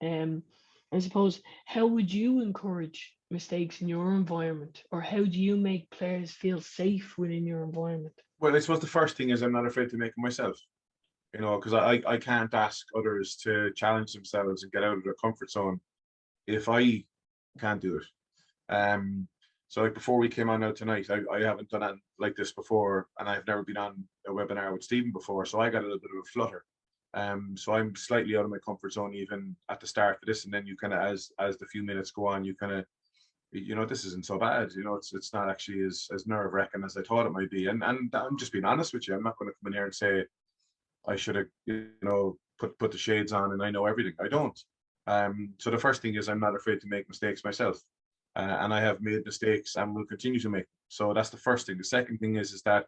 I suppose, how would you encourage mistakes in your environment, or how do you make players feel safe within your environment? Well, I suppose the first thing is I'm not afraid to make it myself. you know, because I can't ask others to challenge themselves and get out of their comfort zone if I can't do it. So like before we came on now tonight, I haven't done it like this before, and I've never been on a webinar with Stephen before, so I got a little bit of a flutter. So I'm slightly out of my comfort zone even at the start of this, and then you kind of, as the few minutes go on, you kind of, you know, this isn't so bad. You know, it's not actually as nerve wracking as I thought it might be. And I'm just being honest with you. I'm not going to come in here and say I should have, you know, put the shades on and I know everything. I don't. So the first thing is I'm not afraid to make mistakes myself, and I have made mistakes and will continue to make. So that's the first thing. The second thing is that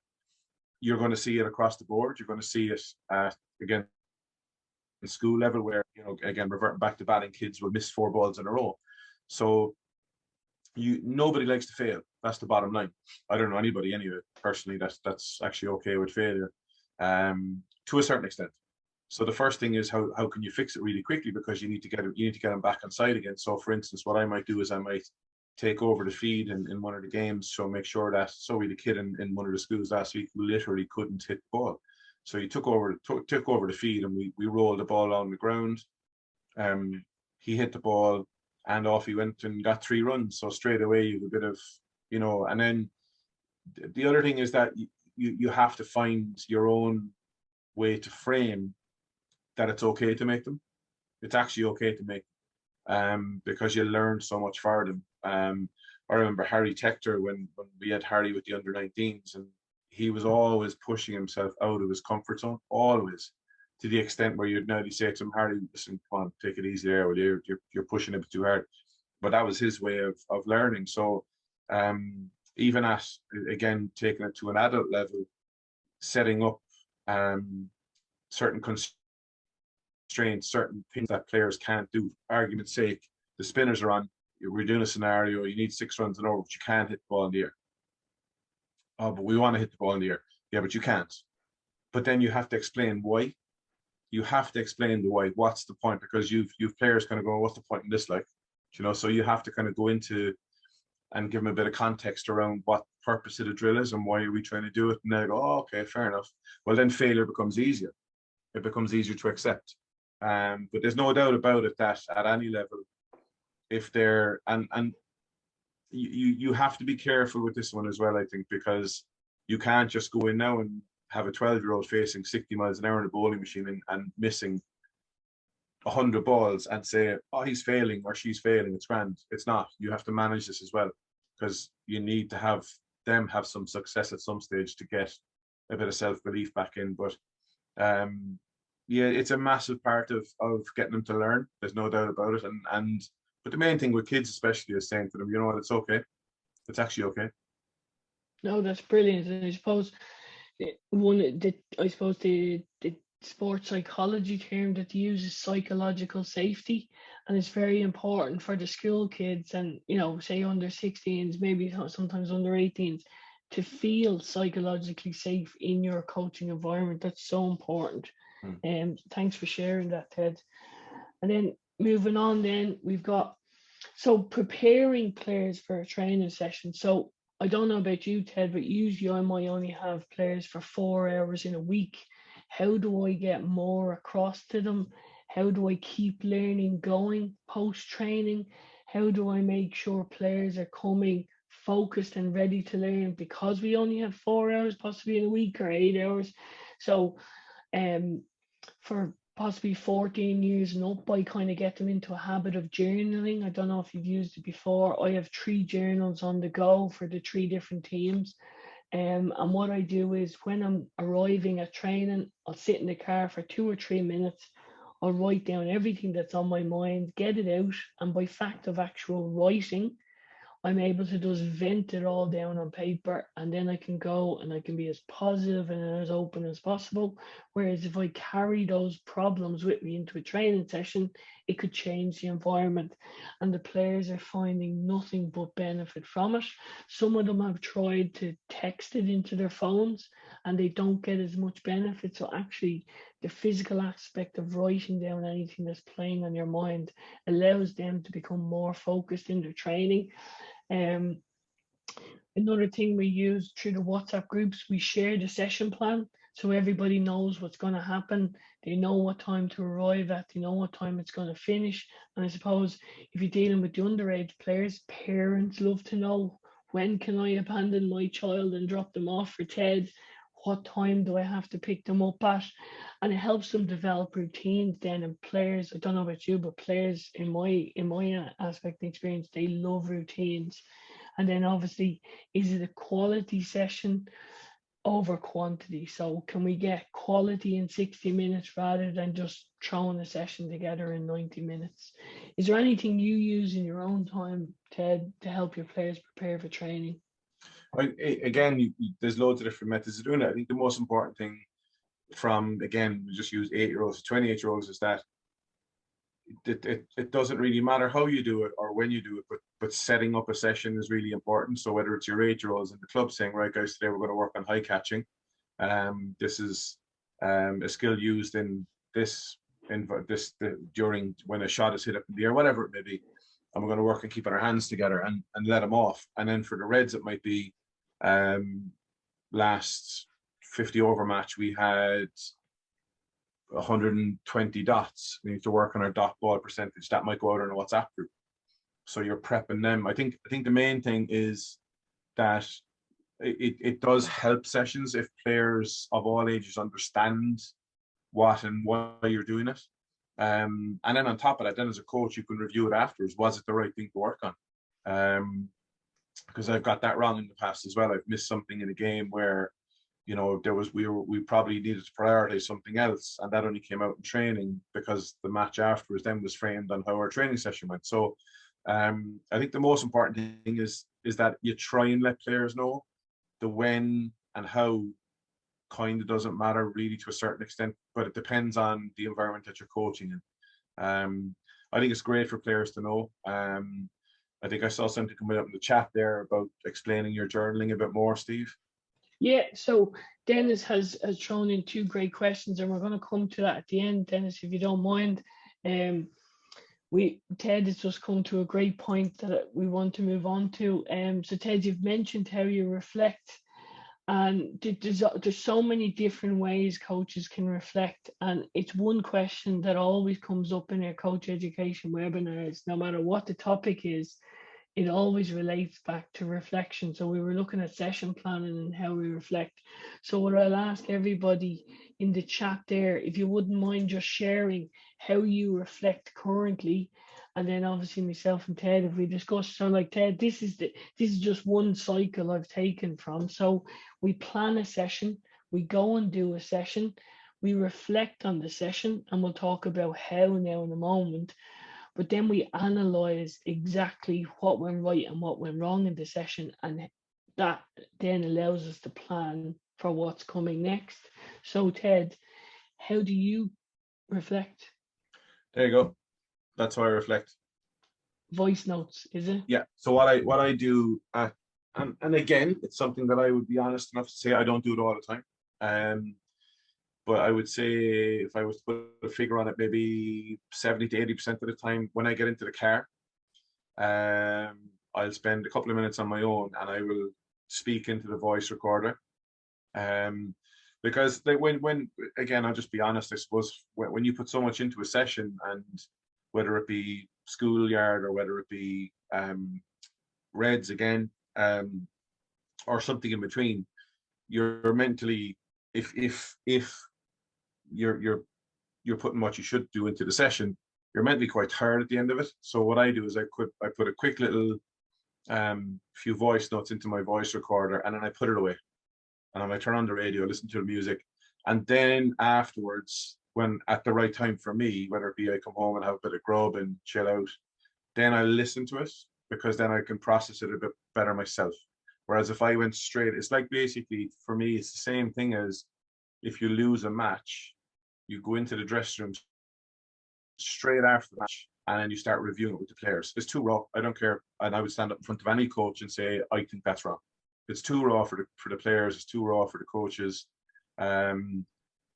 you're going to see it across the board. You're going to see it again the school level, where, you know, again, reverting back to batting, kids will miss 4 balls in a row. So nobody likes to fail. That's the bottom line. I don't know anybody anyway personally that's actually okay with failure, to a certain extent. So the first thing is how can you fix it really quickly, because you need to get them back on side again. So for instance, what I might do is I might take over the feed in one of the games, so make sure that, so we had a kid in one of the schools last week who literally couldn't hit the ball. So he took over the feed, and we rolled the ball on the ground. He hit the ball, and off he went and got 3 runs. So straight away you have a bit of, you know. And then the other thing is that you have to find your own way to frame that it's okay to make them. It's actually okay to make them, because you learn so much for them. I remember Harry Tector, when we had Harry with the under-19s, and he was always pushing himself out of his comfort zone, always, to the extent where you'd nearly say to him, Harry, listen, come on, take it easy there, will you? You're pushing a bit too hard. But that was his way of learning. So even at, again, taking it to an adult level, setting up certain constraints, certain things that players can't do. Argument's sake, the spinners are on, we're doing a scenario, you need 6 runs and over, but you can't hit the ball in the air. Oh, but we want to hit the ball in the air. Yeah, but you can't. But then you have to explain why. You have to explain the why. What's the point? Because you've players kind of go, what's the point in this, like, you know? So you have to kind of go into and give them a bit of context around what the purpose of the drill is and why are we trying to do it. And they go, oh, okay, fair enough. Well, then failure becomes easier. It becomes easier to accept. But there's no doubt about it that at any level, if they're, and you have to be careful with this one as well, I think, because you can't just go in now and have a 12-year-old facing 60 miles an hour in a bowling machine and missing 100 balls and say, oh, he's failing or she's failing. It's grand. It's not. You have to manage this as well, because you need to have them have some success at some stage to get a bit of self-belief back in. But yeah, it's a massive part of getting them to learn. There's no doubt about it. But the main thing with kids especially is saying to them, you know what, it's okay. It's actually okay. No, that's brilliant. And I suppose the sports psychology term that they use is psychological safety, and it's very important for the school kids and, you know, say under 16s, maybe sometimes under 18s, to feel psychologically safe in your coaching environment. That's so important. And thanks for sharing that, Ted. And then moving on, then we've got, so preparing players for a training session. So I don't know about you, Ted, but usually I might only have players for 4 hours in a week. How do I get more across to them? How do I keep learning going post-training? How do I make sure players are coming focused and ready to learn, because we only have 4 hours possibly in a week or 8 hours? So for possibly 14 years and up, I kind of get them into a habit of journaling. I don't know if you've used it before. I have 3 journals on the go for the 3 different teams. And what I do is when I'm arriving at training, I'll sit in the car for 2 or 3 minutes. I'll write down everything that's on my mind, get it out. And by fact of actual writing, I'm able to just vent it all down on paper, and then I can go and I can be as positive and as open as possible. Whereas if I carry those problems with me into a training session, it could change the environment, and the players are finding nothing but benefit from it. Some of them have tried to text it into their phones and they don't get as much benefit. So actually the physical aspect of writing down anything that's playing on your mind allows them to become more focused in their training. Another thing we use through the WhatsApp groups, we share the session plan. so everybody knows what's going to happen. They know what time to arrive at, they know what time it's going to finish. And I suppose if you're dealing with the underage players, parents love to know, when can I abandon my child and drop them off for TED? What time do I have to pick them up at? And it helps them develop routines then. And players, I don't know about you, but players in my aspect and experience, they love routines. And then obviously, is it a quality session over quantity? So can we get quality in 60 minutes rather than just throwing a session together in 90 minutes? Is there anything you use in your own time, Ted, to help your players prepare for training? Again, there's loads of different methods of doing it. I think the most important thing from, again, we just use 8-year-olds to 28-year-olds, is that it doesn't really matter how you do it or when you do it, but setting up a session is really important. So whether it's your 8-year-olds in the club saying, right guys, today we're going to work on high catching. This is a skill used in during when a shot is hit up in the air, whatever it may be. And we're going to work on keeping our hands together and let them off. And then for the Reds, it might be last 50 over match, we had 120 dots. We need to work on our dot ball percentage. That might go out in a WhatsApp group. So you're prepping them. I think the main thing is that it does help sessions if players of all ages understand what and why you're doing it. And then on top of that, then as a coach, you can review it afterwards. Was it the right thing to work on? Because I've got that wrong in the past as well. I've missed something in a game where, you know, we probably needed to prioritize something else, and that only came out in training because the match afterwards then was framed on how our training session went. So I think the most important thing is that you try and let players know the when and how. Kind of doesn't matter really to a certain extent, but it depends on the environment that you're coaching in. I think it's great for players to know. I think I saw something coming up in the chat there about explaining your journaling a bit more, Steve. Yeah, so Dennis has thrown in 2 great questions, and we're going to come to that at the end, Dennis, if you don't mind. Ted has just come to a great point that we want to move on to. So Ted, you've mentioned how you reflect, and there's so many different ways coaches can reflect, and it's one question that always comes up in our coach education webinars, no matter what the topic is. It always relates back to reflection. So we were looking at session planning and how we reflect. So what I'll ask everybody in the chat there, if you wouldn't mind just sharing how you reflect currently, and then obviously myself and Ted, if we discuss. So like Ted, this is just one cycle I've taken from. So we plan a session, we go and do a session, we reflect on the session, and we'll talk about how now in a moment. But then we analyze exactly what went right and what went wrong in the session, and that then allows us to plan for what's coming next. So Ted, how do you reflect? There you go. That's how I reflect. Voice notes, is it? Yeah. So what I do, and again, it's something that I would be honest enough to say I don't do it all the time. But I would say if I was to put a figure on it, maybe 70 to 80% of the time when I get into the car, I'll spend a couple of minutes on my own and I will speak into the voice recorder. Because when again, I'll just be honest, I suppose when you put so much into a session, and whether it be schoolyard or whether it be Reds again, or something in between, you're mentally, if you're putting what you should do into the session, you're mentally quite tired at the end of it. So what I do is I put a quick little few voice notes into my voice recorder, and then I put it away. And I turn on the radio, listen to the music, and then afterwards, when at the right time for me, whether it be I come home and have a bit of grub and chill out, then I listen to it, because then I can process it a bit better myself. Whereas if I went straight, it's like basically for me, it's the same thing as if you lose a match, you go into the dressing room straight after the match and then you start reviewing it with the players. It's too raw. I don't care. And I would stand up in front of any coach and say, I think that's wrong. It's too raw for the players. It's too raw for the coaches,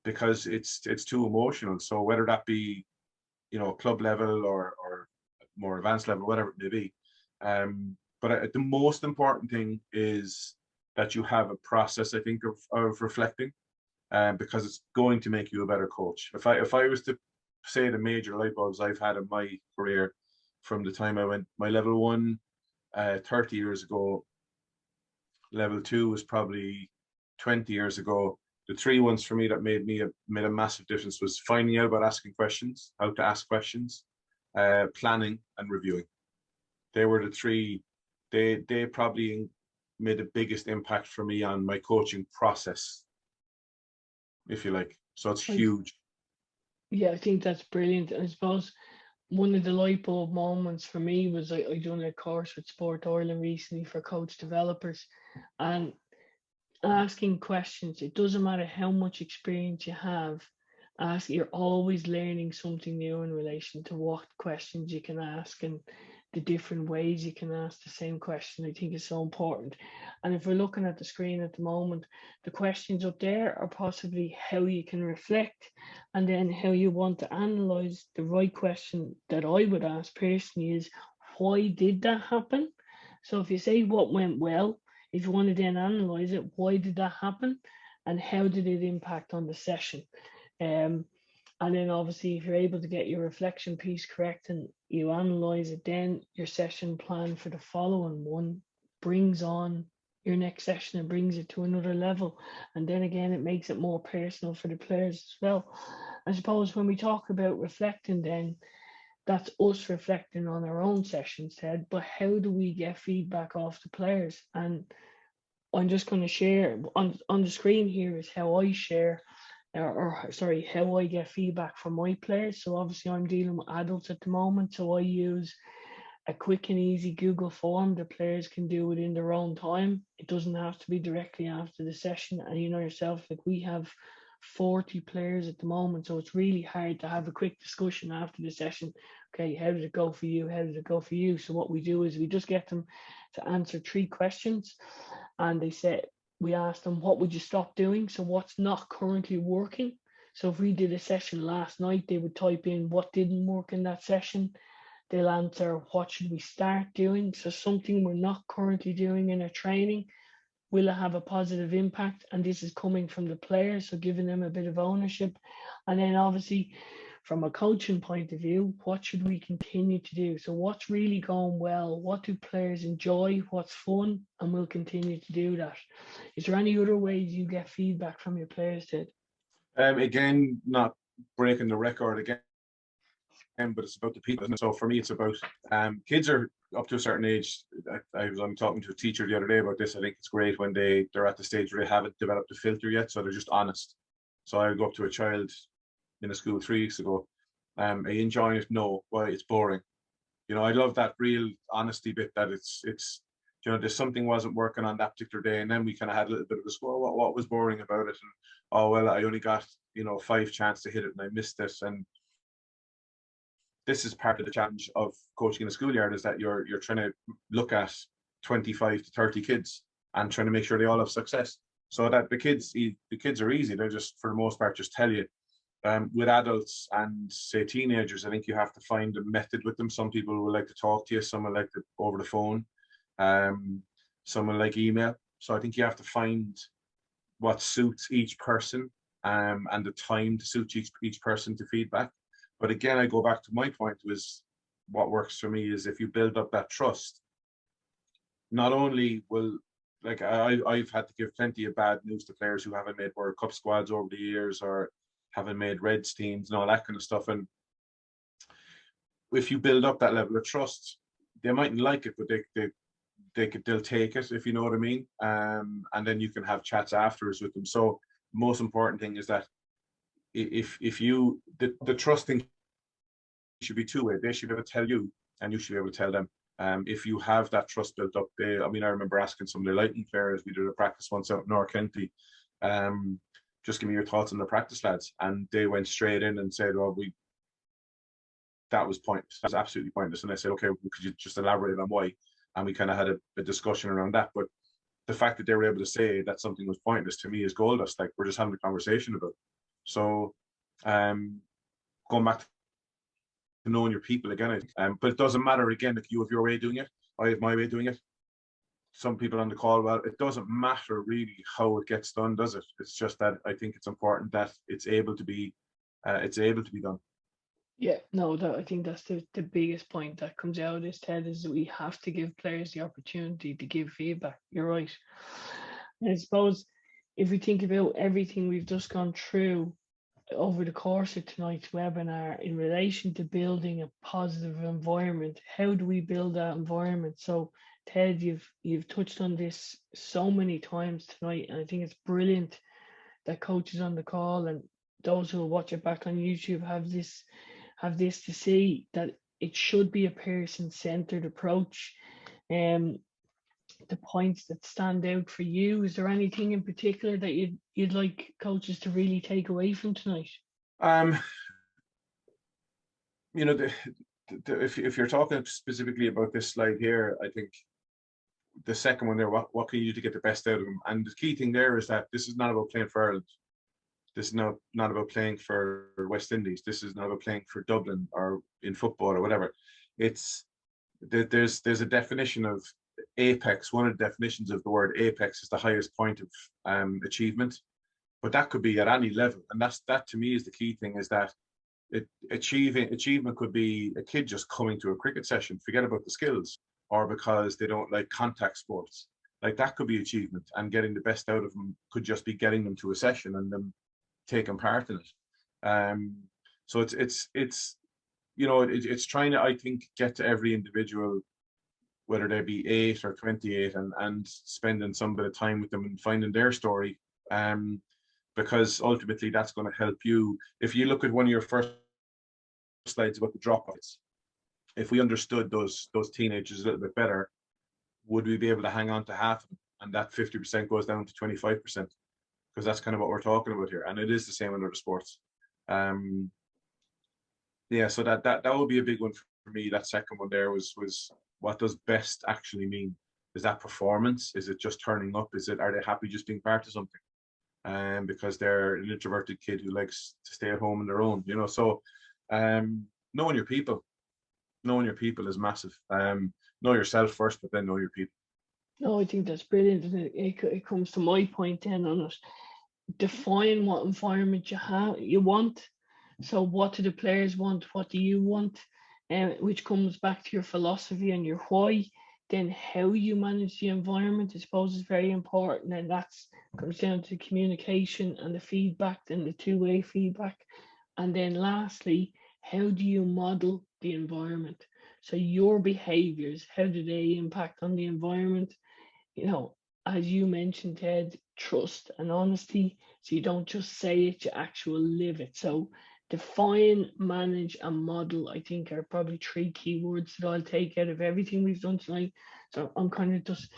because it's too emotional. So whether that be, you know, club level or more advanced level, whatever it may be. But the most important thing is that you have a process, I think, of reflecting. because it's going to make you a better coach. If I was to say the major light bulbs I've had in my career from the time I went my level 1 30 years ago, level 2 was probably 20 years ago. The 3 ones for me that made a massive difference was finding out about asking questions, how to ask questions, planning and reviewing. They were the 3. They probably made the biggest impact for me on my coaching process, if you like. So it's huge. Yeah, I think that's brilliant. And I suppose one of the light bulb moments for me was I done a course with Sport Ireland recently for coach developers, and asking questions. It doesn't matter how much experience you have. You're always learning something new in relation to what questions you can ask and the different ways you can ask the same question. I think is so important. And if we're looking at the screen at the moment, the questions up there are possibly how you can reflect, and then how you want to analyze. The right question that I would ask personally is, why did that happen? So if you say what went well, if you want to then analyze it, why did that happen and how did it impact on the session? And then obviously, if you're able to get your reflection piece correct and you analyze it, then your session plan for the following one brings on your next session and brings it to another level. And then again, it makes it more personal for the players as well. I suppose when we talk about reflecting, then that's us reflecting on our own sessions, Ted. But how do we get feedback off the players? And I'm just going to share on the screen here is how I share, or sorry, how I get feedback from my players. So obviously I'm dealing with adults at the moment, so I use a quick and easy Google form. The players can do it in their own time. It doesn't have to be directly after the session. And you know yourself, like we have 40 players at the moment, so it's really hard to have a quick discussion after the session. Okay, how did it go for you? How did it go for you? So what we do is we just get them to answer 3 questions, and they say, we ask them, what would you stop doing? So what's not currently working? So if we did a session last night, they would type in what didn't work in that session. They'll answer, what should we start doing? So something we're not currently doing in our training, will it have a positive impact? And this is coming from the players, so giving them a bit of ownership. And then obviously from a coaching point of view, what should we continue to do? So what's really going well? What do players enjoy? What's fun? And we'll continue to do that. Is there any other ways you get feedback from your players, Ted? Again, not breaking the record again, but it's about the people. So for me, it's about kids are up to a certain age. I'm talking to a teacher the other day about this. I think it's great when they're at the stage where they haven't developed a filter yet, so they're just honest. So I go up to a child in a school 3 weeks ago. Are you enjoying it? No. Why? It's boring. You know, I love that real honesty bit, that it's you know, there's something wasn't working on that particular day, and then we kind of had a little bit of a score. What was boring about it? And oh well, I only got 5 chances to hit it and I missed it. And this is part of the challenge of coaching in a schoolyard, is that you're trying to look at 25 to 30 kids and trying to make sure they all have success. So that the kids are easy. They're just, for the most part, just tell you. With adults and say teenagers, I think you have to find a method with them. Some people will like to talk to you, some will like to over the phone, some will like email. So I think you have to find what suits each person, and the time to suit each person to feedback. But again, I go back to my point, was what works for me is if you build up that trust, not only will, like I've had to give plenty of bad news to players who haven't made World Cup squads over the years, or haven't made Reds teams and all that kind of stuff. And if you build up that level of trust, they mightn't like it, but they'll take it, if you know what I mean. And then you can have chats afterwards with them. So the most important thing is that if you, the trust thing should be two-way. They should be able to tell you, and you should be able to tell them. If you have that trust built up, I remember asking some of the Lightning players, we did a practice once out in North County, just give me your thoughts on the practice, lads. And they went straight in and said, well, that was pointless. That was absolutely pointless. And I said, okay, well, could you just elaborate on why? And we kind of had a discussion around that. But the fact that they were able to say that something was pointless, to me, is gold dust. Like, we're just having a conversation about it. So going back to knowing your people again, but it doesn't matter, again, if you have your way of doing it, I have my way of doing it. some people on the call, well, it doesn't matter really how it gets done, does it? It's just that I think it's important that it's able to be done. Yeah, no, I think that's the biggest point that comes out of this, Ted, is that we have to give players the opportunity to give feedback. You're right. And I suppose if we think about everything we've just gone through over the course of tonight's webinar in relation to building a positive environment, how do we build that environment? So Ted, you've touched on this so many times tonight, and I think it's brilliant that coaches on the call and those who will watch it back on YouTube have this to see, that it should be a person-centered approach. The points that stand out for you, is there anything in particular that you'd like coaches to really take away from tonight? You know, if you're talking specifically about this slide here, I think the second one there, what can you do to get the best out of them? And the key thing there is that this is not about playing for Ireland. This is not about playing for West Indies. This is not about playing for Dublin or in football or whatever. It's there's a definition of apex. One of the definitions of the word apex is the highest point of achievement, but that could be at any level. And that to me is the key thing, is that achievement could be a kid just coming to a cricket session, forget about the skills, or because they don't like contact sports. Like, that could be achievement, and getting the best out of them could just be getting them to a session and them taking part in it. So it's trying to, I think, get to every individual, whether they be 8 or 28, and spending some bit of time with them and finding their story, because ultimately that's going to help you. If you look at one of your first slides about the dropouts, if we understood those teenagers a little bit better, would we be able to hang on to half of them, and that 50% goes down to 25%? Because that's kind of what we're talking about here, and it is the same in other sports. Yeah, so that would be a big one for me. That second one there was what does best actually mean? Is that performance? Is it just turning up? Are they happy just being part of something? Because they're an introverted kid who likes to stay at home on their own, So knowing your people is massive. Know yourself first, but then know your people. No, I think that's brilliant. And it comes to my point then on it. Define what environment you want. So what do the players want? What do you want? Which comes back to your philosophy and your why. Then how you manage the environment, I suppose, is very important. And that comes down to communication and the feedback and the two-way feedback. And then lastly, how do you model the environment? So your behaviors, how do they impact on the environment? As you mentioned, Ted, trust and honesty. So you don't just say it, you actually live it. So define, manage, and model, I think, are probably 3 key words that I'll take out of everything we've done tonight. So I'm kind of just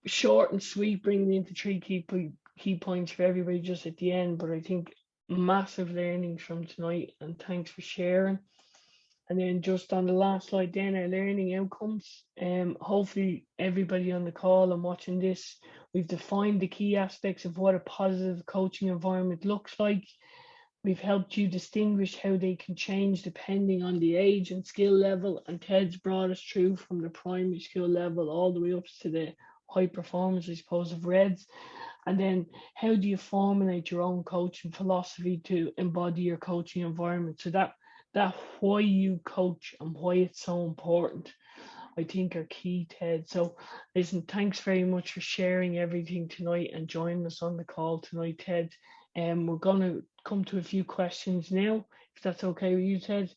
short and sweet, bringing into 3 key points for everybody just at the end. But I think massive learnings from tonight, and thanks for sharing. And then just on the last slide, then our learning outcomes. Hopefully everybody on the call and watching this, we've defined the key aspects of what a positive coaching environment looks like. We've helped you distinguish how they can change depending on the age and skill level. And Ted's brought us through from the primary skill level all the way up to the high performance, I suppose, of Reds. And then how do you formulate your own coaching philosophy to embody your coaching environment? So that why you coach and why it's so important, I think, are key, Ted. So listen, thanks very much for sharing everything tonight and joining us on the call tonight, Ted. We're going to come to a few questions now, if that's okay with you, Ted.